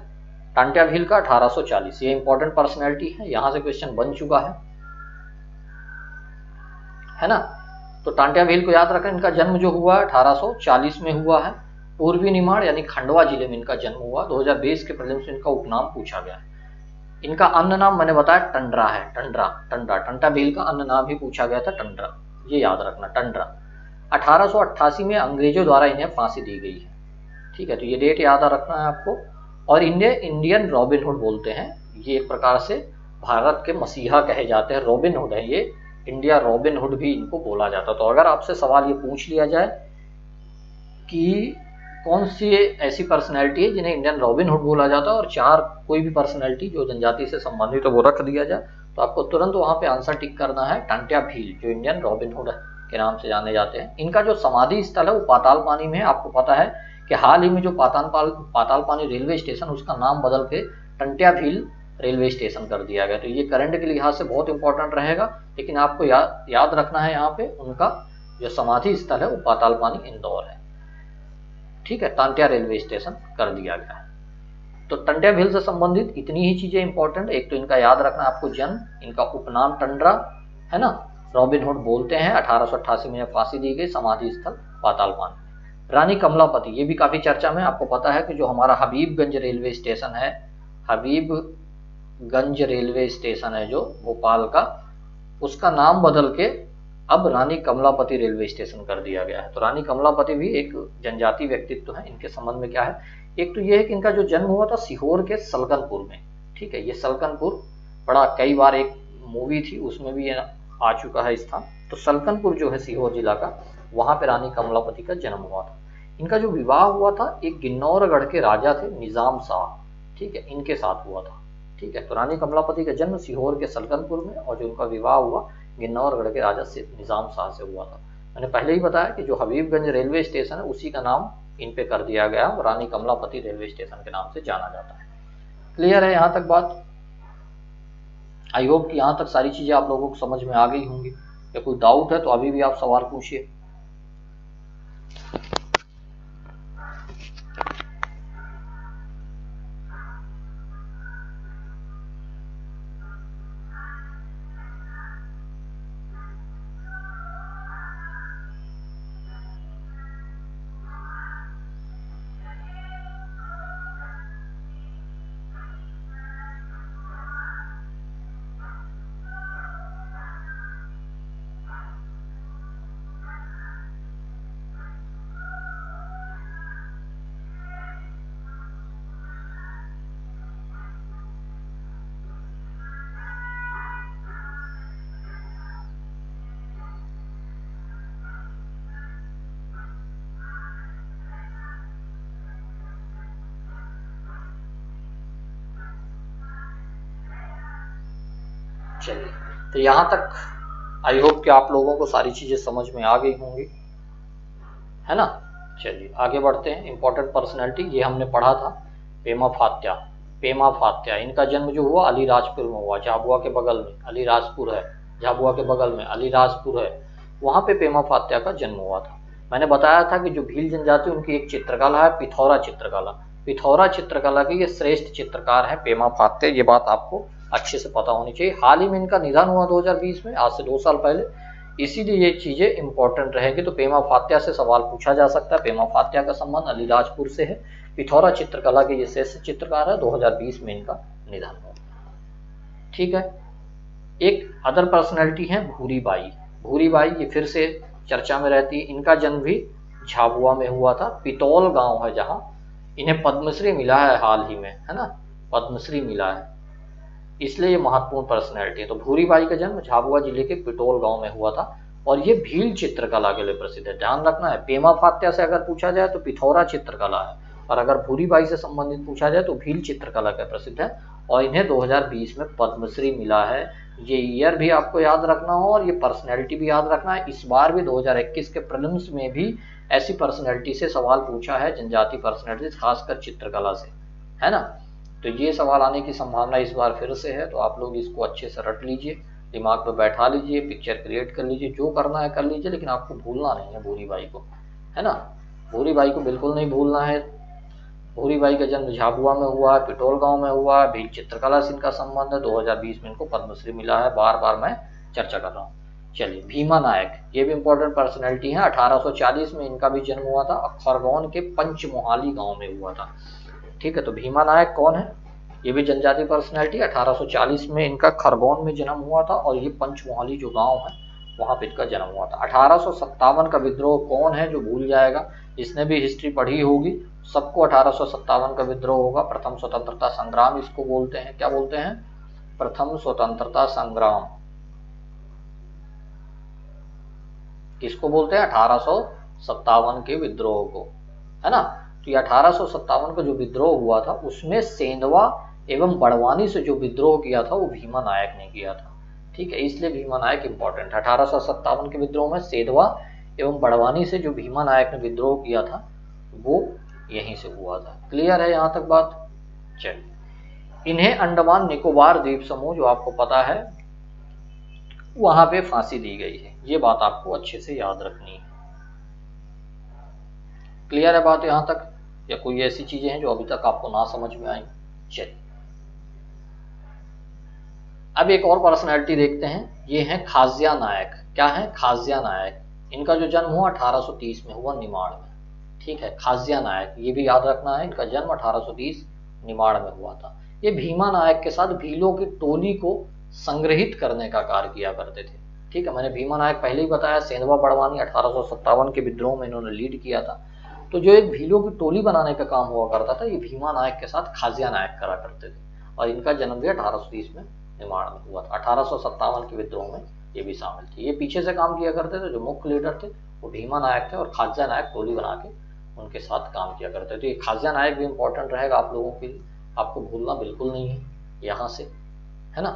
टांट्या भील का 1840। ये इंपॉर्टेंट पर्सनैलिटी है, यहाँ से क्वेश्चन बन चुका है ना। तो टांट्या भील को याद रखें, इनका जन्म जो हुआ 1840 में हुआ है। पूर्वी निमाड़ यानी खंडवा जिले में इनका जन्म हुआ। 2020 के प्रीलिम्स में इनका उपनाम पूछा गया है। इनका अन्य नाम मैंने बताया टंडरा है, टंडरा टंडरा। टांट्या भील का अन्य नाम भी पूछा गया था टंडरा, ये याद रखना, टंडरा। 1888 में अंग्रेजों द्वारा इन्हें फांसी दी गई है। ठीक है, तो ये डेट याद रखना है आपको। और इन्हें इंडियन रॉबिन हुड बोलते हैं। ये एक प्रकार से भारत के मसीहा कहे जाते हैं, रॉबिन हुड है ये, इंडिया रॉबिन हुड भी इनको बोला जाता। तो अगर आपसे सवाल ये पूछ लिया जाए कि कौन सी ऐसी पर्सनैलिटी है जिन्हें इंडियन रॉबिन हुड बोला जाता है, और चार कोई भी पर्सनैलिटी जो जनजाति से संबंधित है वो रख दिया जाए, तो आपको तुरंत वहां पे आंसर टिक करना है टांट्या भील, जो इंडियन रॉबिन हुड के नाम से जाने जाते हैं। इनका जो समाधि स्थल है वो पाताल पानी में है। आपको पता है कि हाल ही में जो पाताल पानी रेलवे स्टेशन, उसका नाम बदल के टंट्या भील रेलवे स्टेशन कर दिया गया। तो ये करंट के लिहाज से बहुत इंपॉर्टेंट रहेगा, लेकिन आपको याद रखना है यहाँ पे उनका जो समाधि स्थल है वो पाताल पानी इंदौर है। ठीक है, टांट्या रेलवे स्टेशन कर दिया गया है। तो टंट्या भील से संबंधित इतनी ही चीजें इंपॉर्टेंट। एक तो इनका याद रखना आपको जन्म, इनका उपनाम टंडरा है ना, रॉबिन हुड बोलते हैं, 1888 में फांसी दी गई, समाधि स्थल पाताल पानी। रानी कमलापति, ये भी काफी चर्चा में, आपको पता है कि जो हमारा हबीबगंज रेलवे स्टेशन है, हबीबगंज रेलवे स्टेशन है जो भोपाल का, उसका नाम बदल के अब रानी कमलापति रेलवे स्टेशन कर दिया गया है। तो रानी कमलापति भी एक जनजाति व्यक्तित्व है। इनके संबंध में क्या है, एक तो ये है कि इनका जो जन्म हुआ था सीहोर के सलकनपुर में। ठीक है, ये सलकनपुर बड़ा, कई बार एक मूवी थी उसमें भी ये आ चुका है स्थान। तो सलकनपुर जो है सीहोर जिला का, वहां पे रानी कमलापति का जन्म हुआ था। इनका जो विवाह हुआ था एक गिन्नौरगढ़ के राजा थे निजाम शाह, ठीक है, इनके साथ हुआ था। ठीक है, तो रानी कमलापति का जन्म सीहोर के सलकनपुर में, और जो उनका विवाह हुआ गिन्नौरगढ़ के राजा से निजाम शाह से हुआ था। मैंने पहले ही बताया कि जो हबीबगंज रेलवे स्टेशन है उसी का नाम इन पे कर दिया गया, और रानी कमलापति रेलवे स्टेशन के नाम से जाना जाता है। क्लियर है यहाँ तक बात? आई होप कि यहाँ तक सारी चीजें आप लोगों को समझ में आ गई होंगी। या कोई डाउट है तो अभी भी आप सवाल पूछिए। चलिए, तो यहाँ तक आई होप कि आप लोगों को सारी चीजें समझ में आ गई होंगी, है ना। चलिए आगे बढ़ते हैं। इंपॉर्टेंट पर्सनैलिटी ये हमने पढ़ा था, पेमा फात्या। पेमा फात्या इनका जन्म जो हुआ अलीराजपुर में हुआ, झाबुआ के बगल में अलीराजपुर है, झाबुआ के बगल में अलीराजपुर है, वहाँ पे पेमा फात्या का जन्म हुआ था। मैंने बताया था कि जो भील जनजाति उनकी एक चित्रकला है पिथौरा चित्रकला। पिथौरा चित्रकला के ये श्रेष्ठ चित्रकार है पेमा फात्या, ये बात आपको अच्छे से पता होनी चाहिए। हाल ही में इनका निधन हुआ 2020 में, आज से 2 साल पहले, इसीलिए ये चीजें इंपॉर्टेंट रहेंगी। तो पेमा फात्या से सवाल पूछा जा सकता है। पेमा फात्या का संबंध अलीराजपुर से है। पिथौरा चित्रकला के ये श्रेष्ठ चित्रकार है, 2020 में इनका निधन हुआ। ठीक है। एक अदर पर्सनैलिटी है भूरी बाई। भूरी बाई ये फिर से चर्चा में रहती है। इनका जन्म भी झाबुआ में हुआ था, पितौल गांव है जहां। इन्हें पद्मश्री मिला है हाल ही में, है ना, पद्मश्री मिला है, इसलिए ये महत्वपूर्ण पर्सनैलिटी है। तो भूरी बाई का जन्म झाबुआ जिले के पिटोल गांव में हुआ था और ये भील चित्रकला के लिए प्रसिद्ध है। ध्यान रखना है, पेमा फात्या से अगर पूछा जाए तो पिथौरा चित्रकला है, और अगर भूरी बाई से संबंधित पूछा जाए तो भील चित्रकला का प्रसिद्ध है। और इन्हें 2020 में पद्मश्री मिला है। ये ईयर भी आपको याद रखना हो और ये पर्सनैलिटी भी याद रखना है। इस बार भी 2021 के प्रीलिम्स में भी ऐसी पर्सनैलिटी से सवाल पूछा है, जनजाति पर्सनैलिटी, खासकर चित्रकला से, है ना। तो ये सवाल आने की संभावना इस बार फिर से है। तो आप लोग इसको अच्छे से रट लीजिए, दिमाग में बैठा लीजिए, पिक्चर क्रिएट कर लीजिए, जो करना है कर लीजिए, लेकिन आपको भूलना नहीं है भूरी बाई को, है ना। भूरी बाई को बिल्कुल नहीं भूलना है। भूरी बाई का जन्म झाबुआ में हुआ है, पिटोल गांव में हुआ है, भील चित्रकला से इनका संबंध है, 2020 में इनको पद्मश्री मिला है। बार बार मैं चर्चा कर रहा हूँ। चलिए, भीमा नायक ये भी इंपॉर्टेंट पर्सनैलिटी है। 1840 में इनका भी जन्म हुआ था, खरगोन के पंचमोहाली गाँव में हुआ था। ठीक है। तो भीमा नायक कौन है? ये भी जनजाति पर्सनैलिटी। 1840 में इनका खरगोन में जन्म हुआ था और ये पंचमोहाली जो गांव है वहां पे इनका जन्म हुआ था। 1857 का विद्रोह कौन है जो भूल जाएगा, जिसने भी हिस्ट्री पढ़ी होगी सबको 1857 का विद्रोह होगा। प्रथम स्वतंत्रता संग्राम इसको बोलते हैं। क्या बोलते हैं? प्रथम स्वतंत्रता संग्राम। किसको बोलते हैं? 1857 के विद्रोह को, है ना। तो ये 1857 का जो विद्रोह हुआ था उसमें सेंधवा एवं बड़वानी से जो विद्रोह किया था वो भीमा नायक ने किया था। ठीक है, इसलिए भीमा नायक इंपॉर्टेंट है। 1857 के विद्रोह में सेंधवा एवं बड़वानी से जो भीमा नायक ने विद्रोह किया था वो यहीं से हुआ था। क्लियर है यहाँ तक बात? चलिए, इन्हें अंडमान निकोबार द्वीप समूह जो आपको पता है वहां पे फांसी दी गई है। ये बात आपको अच्छे से याद रखनी है। क्लियर है बात यहाँ तक, या कोई ऐसी चीजें हैं जो अभी तक आपको ना समझ में आई? चलिए, अब एक और पर्सनैलिटी देखते हैं। ये है खाज्या नायक। क्या है? खाज्या नायक। इनका जो जन्म हुआ 1830 में हुआ, निमाड़ में। ठीक है, खाज्या नायक ये भी याद रखना है। इनका जन्म 1830 निमाड़ में हुआ था। ये भीमा नायक के साथ भीलों की टोली को संग्रहित करने का कार्य किया करते थे। ठीक है, मैंने भीमा नायक पहले ही बताया, सेंधवा बड़वानी 1857 के विद्रोह में इन्होंने लीड किया था। तो जो एक भीलों की टोली बनाने का काम हुआ करता था ये भीमा नायक के साथ खाज्या नायक करा करते थे। और इनका जन्म भी 1830 में निमाड़ में हुआ था। 1857 के विद्रोह में ये भी शामिल थे। ये पीछे से काम किया करते थे। जो मुख्य लीडर थे वो भीमा नायक थे और खाज्या नायक टोली बना के उनके साथ काम किया करते थे। ये खाज्या नायक भी इंपॉर्टेंट रहेगा आप लोगों के लिए, आपको भूलना बिल्कुल नहीं है यहाँ से, है ना।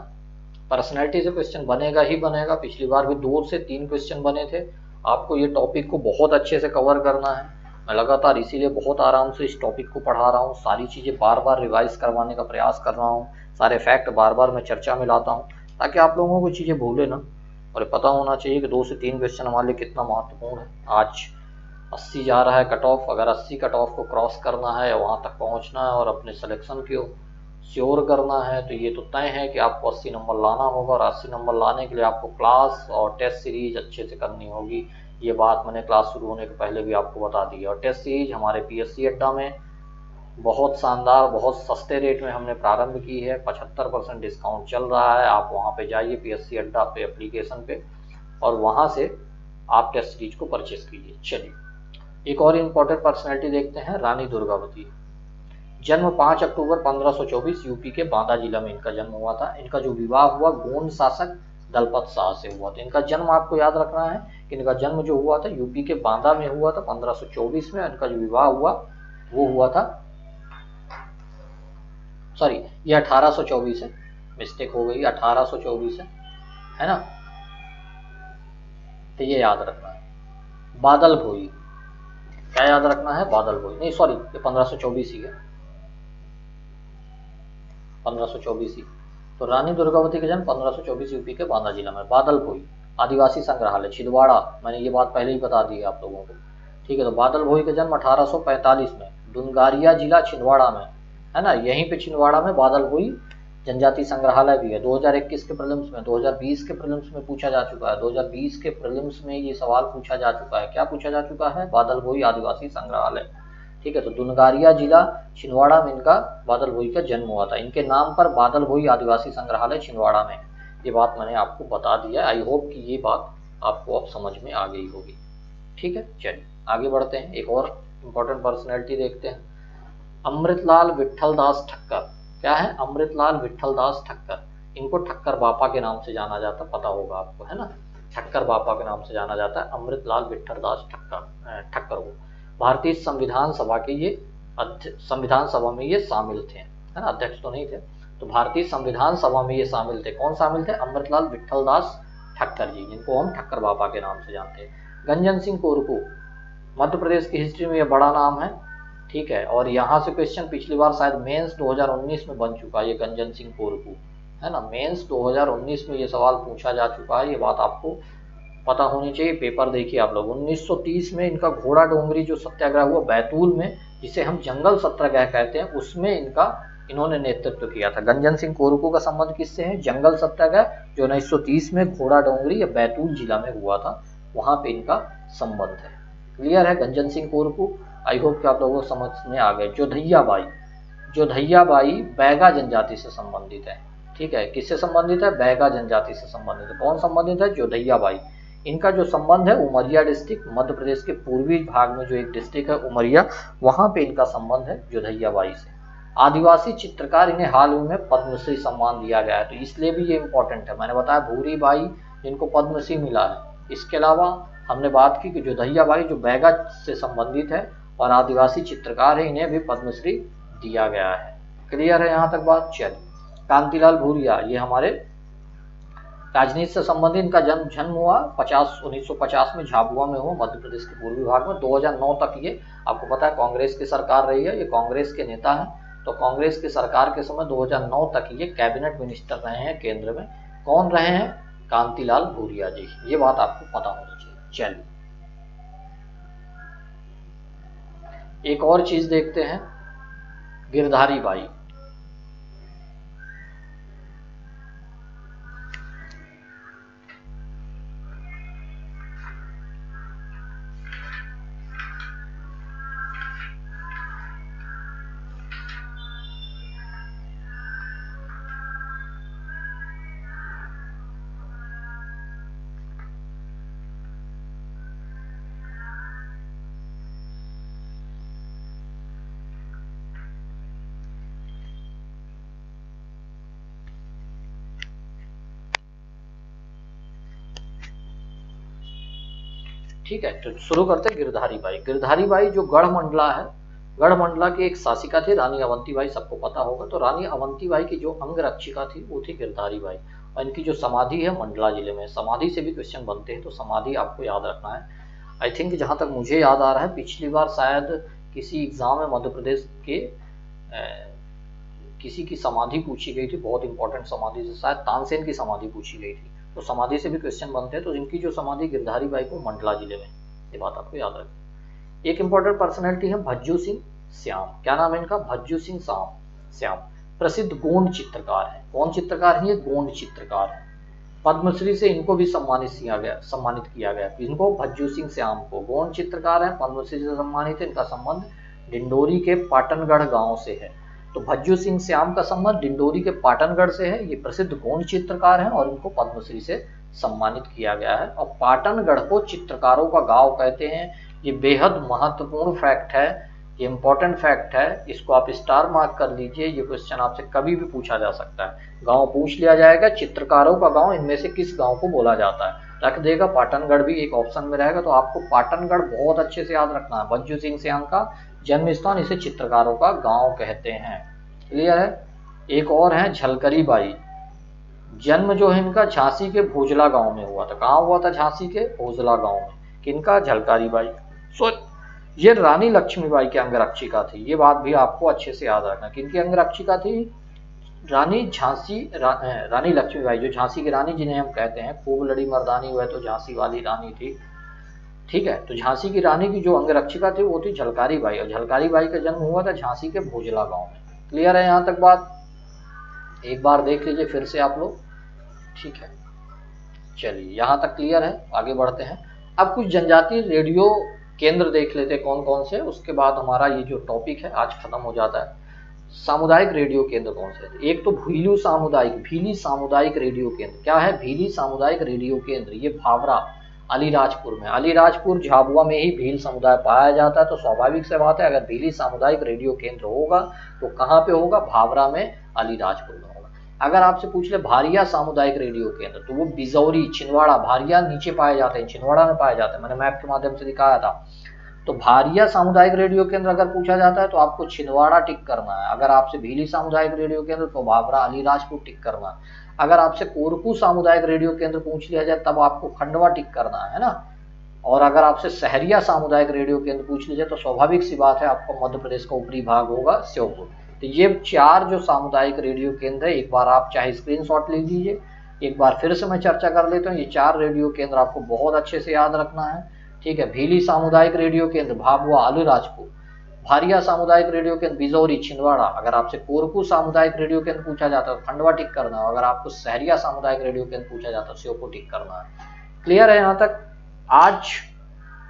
पर्सनैलिटी से क्वेश्चन बनेगा ही बनेगा। पिछली बार भी 2 से 3 क्वेश्चन बने थे। आपको ये टॉपिक को बहुत अच्छे से कवर करना है। मैं लगातार इसीलिए बहुत आराम से इस टॉपिक को पढ़ा रहा हूँ, सारी चीज़ें बार बार रिवाइज करवाने का प्रयास कर रहा हूँ, सारे फैक्ट बार बार मैं चर्चा में लाता हूँ ताकि आप लोगों को चीज़ें भूले ना, और पता होना चाहिए कि 2 से 3 क्वेश्चन हमारे लिए कितना महत्वपूर्ण है। आज 80 जा रहा है कट ऑफ, अगर 80 कट ऑफ को क्रॉस करना है, वहाँ तक पहुँचना है और अपने सिलेक्शन को श्योर करना है, तो ये तो तय है कि आपको 80 नंबर लाना होगा, और 80 नंबर लाने के लिए आपको क्लास और टेस्ट सीरीज अच्छे से करनी होगी। ये बात मैंने क्लास शुरू होने के पहले भी आपको बता दी है। और टेस्ट सीरीज हमारे पीएससी अड्डा में बहुत शानदार, बहुत सस्ते रेट में हमने प्रारंभ की है, 75% डिस्काउंट चल रहा है। आप वहाँ पे जाइए पीएससी अड्डा पे एप्लीकेशन पे, और वहाँ से आप टेस्ट सीरीज को परचेस कीजिए। चलिए एक और इम्पोर्टेंट पर्सनैलिटी देखते हैं, रानी दुर्गावती। जन्म 5 अक्टूबर 1524 यूपी के बांदा जिला में इनका जन्म हुआ था। इनका जो विवाह हुआ गोंड शासक दलपत शाह से हुआ था। इनका जन्म आपको याद रखना है कि इनका जन्म जो हुआ था यूपी के बांदा में हुआ था 1524 में। इनका जो विवाह हुआ वो हुआ था, सॉरी ये 1824 है, मिस्टेक हो गई, 1824 है ना, तो ये याद रखना है। बादल भोई, क्या याद रखना है, बादल भोई, नहीं सॉरी ये 1524 ही है, 1524 ही। तो रानी दुर्गावती का जन्म 1524 यूपी के बांदा जिला में। बादल भोई आदिवासी संग्रहालय छिंदवाड़ा, मैंने ये बात पहले ही बता दी है आप लोगों को, ठीक है। तो बादल भोई का जन्म 1845 में डुनगारिया जिला छिंदवाड़ा में, है ना, यहीं पे छिंदवाड़ा में बादल भोई जनजाति संग्रहालय भी है। 2021 के प्रीलिम्स में, 2020 के प्रीलिम्स में पूछा जा चुका है, 2020 के प्रीलिम्स में ये सवाल पूछा जा चुका है। क्या पूछा जा चुका है, बादल भोई आदिवासी संग्रहालय, ठीक है। तो डुनगारिया जिला छिंदवाड़ा में इनका बादल भोई का जन्म हुआ था। इनके नाम पर बादल भोई आदिवासी संग्रहालय छिंदवाड़ा में, ये बात मैंने आपको बता दिया है। आई होप कि ये बात आपको अब समझ में आ गई होगी, ठीक है। चलिए आगे बढ़ते हैं, एक और इम्पोर्टेंट पर्सनैलिटी देखते हैं, अमृतलाल विट्ठलदास ठक्कर। क्या है, अमृतलाल विट्ठलदास ठक्कर। इनको ठक्कर बापा के नाम से जाना जाता, पता होगा आपको, है ना, ठक्कर बापा के नाम से जाना जाता है अमृतलाल विट्ठलदास ठक्कर को। भारतीय संविधान सभा के ये संविधान सभा में ये शामिल थे, है ना, अध्यक्ष तो नहीं थे। तो भारतीय संविधान सभा में ये शामिल थे। कौन शामिल थे, अमृतलाल विट्ठलदास ठक्कर जी, जिनको हम ठक्कर बापा के नाम से जानते हैं। गंजन सिंह कोरकू, मध्य प्रदेश की हिस्ट्री में ये बड़ा नाम है, ठीक है। और यहाँ से क्वेश्चन पिछली बार शायद मेंस 2019 में बन चुका है, ये गंजन सिंह कोरकू, है ना, मेंस 2019 में ये सवाल पूछा जा चुका है। ये बात आपको पता होनी चाहिए, पेपर देखिए आप लोग। 1930 में इनका घोड़ा डोंगरी जो सत्याग्रह हुआ बैतूल में, जिसे हम जंगल सत्याग्रह कहते हैं, उसमें इन्होंने नेतृत्व किया था। गंजन सिंह कोरकू का संबंध किससे है, जंगल सत्याग्रह जो 1930 में घोड़ा डोंगरी या बैतूल जिला में हुआ था, वहां पे इनका संबंध है। क्लियर है, गंजन सिंह कोरकू, आई होप कि आप लोगों को समझ में आ गए। जोधैया बाई बैगा जनजाति से संबंधित है, ठीक है। किससे संबंधित है, बैगा जनजाति से संबंधित है। कौन संबंधित है, जोधैया बाई। इनका जो संबंध है उमरिया डिस्ट्रिक्ट, मध्य प्रदेश के पूर्वी भाग में जो एक डिस्ट्रिक्ट है उमरिया, वहां पे इनका संबंध है जोधैया बाई से। आदिवासी चित्रकार, इन्हें हाल ही में पद्मश्री सम्मान दिया गया है, तो इसलिए भी ये इंपॉर्टेंट है। मैंने बताया भूरी बाई जिनको पद्मश्री मिला है, इसके अलावा हमने बात की कि जोधैया बाई जो बैगा से संबंधित है और आदिवासी चित्रकार है, इन्हें भी पद्मश्री दिया गया है। क्लियर है यहाँ तक बात। चलिए, कांतिलाल भूरिया, ये हमारे राजनीति से संबंधित, इनका जन्म हुआ 1950 में झाबुआ में हुआ, मध्य प्रदेश के पूर्वी भाग में। 2009 तक ये, आपको पता है कांग्रेस की सरकार रही है, ये कांग्रेस के नेता हैं, तो कांग्रेस की सरकार के समय 2009 तक ये कैबिनेट मिनिस्टर रहे हैं केंद्र में। कौन रहे हैं, कांतिलाल भूरिया जी, ये बात आपको पता होनी चाहिए। चलिए एक और चीज देखते हैं, गिरधारी बाई। ठीक है, तो शुरू करते हैं गिरधारी बाई। गिरधारी बाई जो गढ़मंडला है, गढ़मंडला की एक शासिका थी, रानी अवंती बाई, सबको पता होगा। तो रानी अवंती बाई की जो अंगरक्षिका थी वो थी गिरधारी बाई, और इनकी जो समाधि है मंडला जिले में। समाधि से भी क्वेश्चन बनते हैं, तो समाधि आपको याद रखना है। आई थिंक जहाँ तक मुझे याद आ रहा है पिछली बार शायद किसी एग्जाम में मध्य प्रदेश के किसी की समाधि पूछी गई थी, बहुत इंपॉर्टेंट समाधि से, शायद तानसेन की समाधि पूछी गई थी। तो समाधि से भी क्वेश्चन बनते हैं। तो इनकी जो समाधि गिरधारी बाई को मंडला जिले में, ये बात आपको याद रखें। एक इंपॉर्टेंट पर्सनैलिटी है भज्जू सिंह श्याम। क्या नाम है इनका? भज्जू सिंह श्याम। प्रसिद्ध गोंड चित्रकार है। कौन चित्रकार है ये? गोंड चित्रकार है। पद्मश्री से इनको भी सम्मानित किया गया। इनको भज्जू सिंह श्याम को, गोंड चित्रकार है, पद्मश्री से सम्मानित है। इनका संबंध डिंडोरी के पाटनगढ़ गांव से है। तो भज्जू सिंह श्याम का संबंध डिंडोरी के पाटनगढ़ से है। ये प्रसिद्ध गोंड चित्रकार हैं और इनको पद्मश्री से सम्मानित किया गया है। और पाटनगढ़ को चित्रकारों का गांव कहते हैं। ये बेहद महत्वपूर्ण फैक्ट है, ये इंपॉर्टेंट फैक्ट है, इसको आप स्टार मार्क कर लीजिए। ये क्वेश्चन आपसे कभी भी पूछा जा सकता है। गांव पूछ लिया जाएगा, चित्रकारों का गांव, इनमें से किस गांव को बोला जाता है, रख देगा। पाटनगढ़ भी एक ऑप्शन में रहेगा। तो आपको पाटनगढ़ बहुत अच्छे से याद रखना है। भज्जू सिंह श्याम का जन्म स्थान, इसे चित्रकारों का गांव कहते हैं। क्लियर है? एक और है झलकरी बाई। जन्म जो है इनका झांसी के भोजला गांव में हुआ था। कहाँ हुआ था? झांसी के भोजला गांव में। किनका? झलकारी बाई। सो ये रानी लक्ष्मीबाई की अंगरक्षिका थी। ये बात भी आपको अच्छे से याद रखना। किनकी अंगरक्षिका थी? रानी लक्ष्मीबाई, जो झांसी की रानी जिन्हें हम कहते हैं, खूब लड़ी मर्दानी हुआ तो झांसी वाली रानी थी। ठीक है, तो झांसी की रानी की जो अंगरक्षिका थी वो थी झलकारी बाई। और झलकारी बाई का जन्म हुआ था झांसी के भोजला गांव में। क्लियर है यहाँ तक बात? एक बार देख लीजिए फिर से आप लोग। ठीक है, चलिए यहाँ तक क्लियर है। आगे बढ़ते हैं। अब कुछ जनजातीय रेडियो केंद्र देख लेते हैं कौन कौन से, उसके बाद हमारा ये जो टॉपिक है आज खत्म हो जाता है। सामुदायिक रेडियो केंद्र कौन से? एक तो भीली सामुदायिक रेडियो केंद्र। क्या है? भीली सामुदायिक रेडियो केंद्र। ये भावरा अलीराजपुर में, अलीराजपुर झाबुआ में ही भील समुदाय पाया जाता है। तो स्वाभाविक से बात है, अगर भीली सामुदायिक रेडियो केंद्र होगा तो कहाँ पे होगा? भावरा में, अलीराजपुर में होगा। अगर आपसे पूछ ले भारिया सामुदायिक रेडियो केंद्र, तो वो बिजौरी, छिंदवाड़ा, भारिया नीचे पाए जाते हैं, छिंदवाड़ा में पाए जाते हैं। मैंने मैप के माध्यम से दिखाया था। तो भारिया सामुदायिक रेडियो केंद्र अगर पूछा जाता है तो आपको छिंदवाड़ा टिक करना है। अगर आपसे भीली सामुदायिक रेडियो केंद्र तो भावरा अलीराजपुर टिक करना है। अगर आपसे कोरकू सामुदायिक रेडियो केंद्र पूछ लिया जाए तब आपको खंडवा टिक करना है ना। और अगर आपसे सहरिया सामुदायिक रेडियो केंद्र पूछ लीजिए तो स्वाभाविक सी बात है आपको मध्य प्रदेश का ऊपरी भाग होगा श्योपुर। तो ये 4 जो सामुदायिक रेडियो केंद्र है, एक बार आप चाहे स्क्रीनशॉट ले लीजिए, एक बार फिर से मैं चर्चा कर लेता हूँ। ये 4 रेडियो केंद्र आपको बहुत अच्छे से याद रखना है। ठीक है, भीली सामुदायिक रेडियो केंद्र भाभुआ अलीराजपुर, भारिया सामुदायिक रेडियो केंद्र बिजौरी छिंदवाड़ा। अगर आपसे कोरकू सामुदायिक रेडियो केंद्र पूछा जाता है तो खंडवा टिक करना है। अगर आपको सहरिया सामुदायिक रेडियो केंद्र पूछा जाता है श्योपुर टिक करना है। क्लियर है यहाँ तक? आज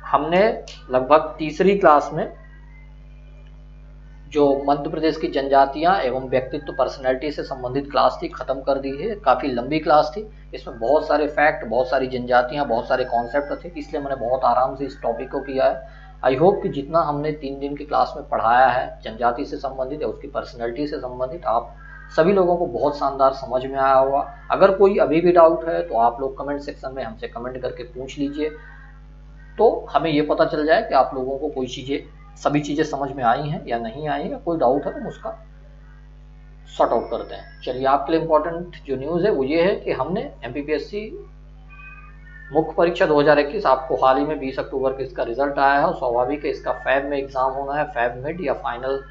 हमने लगभग तीसरी क्लास में जो मध्य प्रदेश की जनजातियां एवं व्यक्तित्व पर्सनैलिटी से संबंधित क्लास थी खत्म कर दी है। काफी लंबी क्लास थी, इसमें बहुत सारे फैक्ट, बहुत सारी जनजातियां, बहुत सारे कॉन्सेप्ट थे, इसलिए मैंने बहुत आराम से इस टॉपिक को किया है। आई होप कि जितना हमने 3 दिन की क्लास में पढ़ाया है जनजाति से संबंधित या उसकी पर्सनैलिटी से संबंधित, आप सभी लोगों को बहुत शानदार समझ में आया होगा। अगर कोई अभी भी डाउट है तो आप लोग कमेंट सेक्शन में हमसे कमेंट करके पूछ लीजिए, तो हमें ये पता चल जाए कि आप लोगों को सभी चीजें समझ में आई हैं या नहीं आई है। कोई डाउट है तो उसका सॉर्ट आउट करते हैं। चलिए, आपके लिए इंपॉर्टेंट जो न्यूज है वो ये है कि हमने एमपीपीएससी मुख्य परीक्षा 2021 आपको हाल ही में 20 अक्टूबर को इसका रिजल्ट आया है। और स्वाभाविक है इसका फैब में एग्जाम होना है, फैब मिड या फाइनल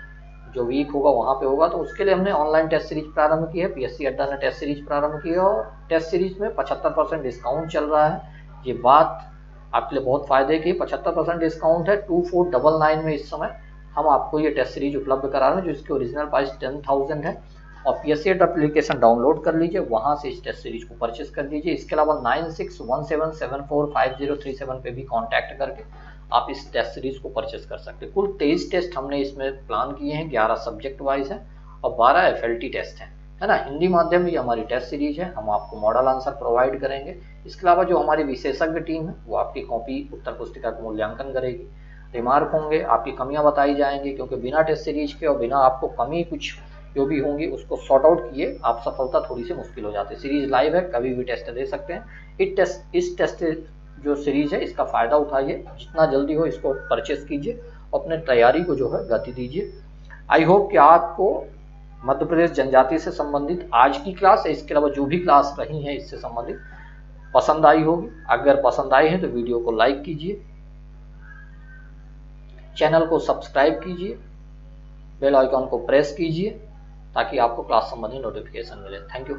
जो वीक होगा वहाँ पे होगा। तो उसके लिए हमने ऑनलाइन टेस्ट सीरीज प्रारंभ की है। पीएससी अड्डा ने टेस्ट सीरीज प्रारंभ की है और टेस्ट सीरीज में 75% डिस्काउंट चल रहा है। ये बात आपके लिए बहुत फायदे की, 75% डिस्काउंट है। 2499 में इस समय हम आपको ये टेस्ट सीरीज उपलब्ध करा रहे हैं, जो इसकी ओरिजिनल प्राइस 10,000 है। और पीएससी एप्लीकेशन डाउनलोड कर लीजिए, वहां से इस टेस्ट सीरीज को परचेस कर लीजिए। इसके अलावा 9617745037 पे भी कांटेक्ट करके आप इस टेस्ट सीरीज को परचेस कर सकते हैं। कुल 23 टेस्ट हमने इसमें प्लान किए हैं, 11 सब्जेक्ट वाइज है और 12 FLT टेस्ट हैं, है ना। हिंदी माध्यम भी हमारी टेस्ट सीरीज है, हम आपको मॉडल आंसर प्रोवाइड करेंगे। इसके अलावा जो हमारी विशेषज्ञ टीम है वो आपकी कॉपी उत्तर पुस्तिका का मूल्यांकन करेगी। रिमार्क होंगे, आपकी कमियां बताई जाएंगी, क्योंकि बिना टेस्ट सीरीज के और बिना आपको कमी कुछ जो भी होंगी उसको सॉर्ट आउट किए आप सफलता थोड़ी सी मुश्किल हो जाती है। सीरीज लाइव है, कभी भी टेस्ट दे सकते हैं। इस टेस्ट जो सीरीज है इसका फायदा उठाइए, जितना जल्दी हो इसको परचेस कीजिए, अपने तैयारी को जो है गति दीजिए। आई होप कि आपको मध्य प्रदेश जनजाति से संबंधित आज की क्लास है, इसके अलावा जो भी क्लास रही है इससे संबंधित पसंद आई होगी। अगर पसंद आई है तो वीडियो को लाइक कीजिए, चैनल को सब्सक्राइब कीजिए, बेल आइकॉन को प्रेस कीजिए ताकि आपको क्लास संबंधी नोटिफिकेशन मिले। Thank you.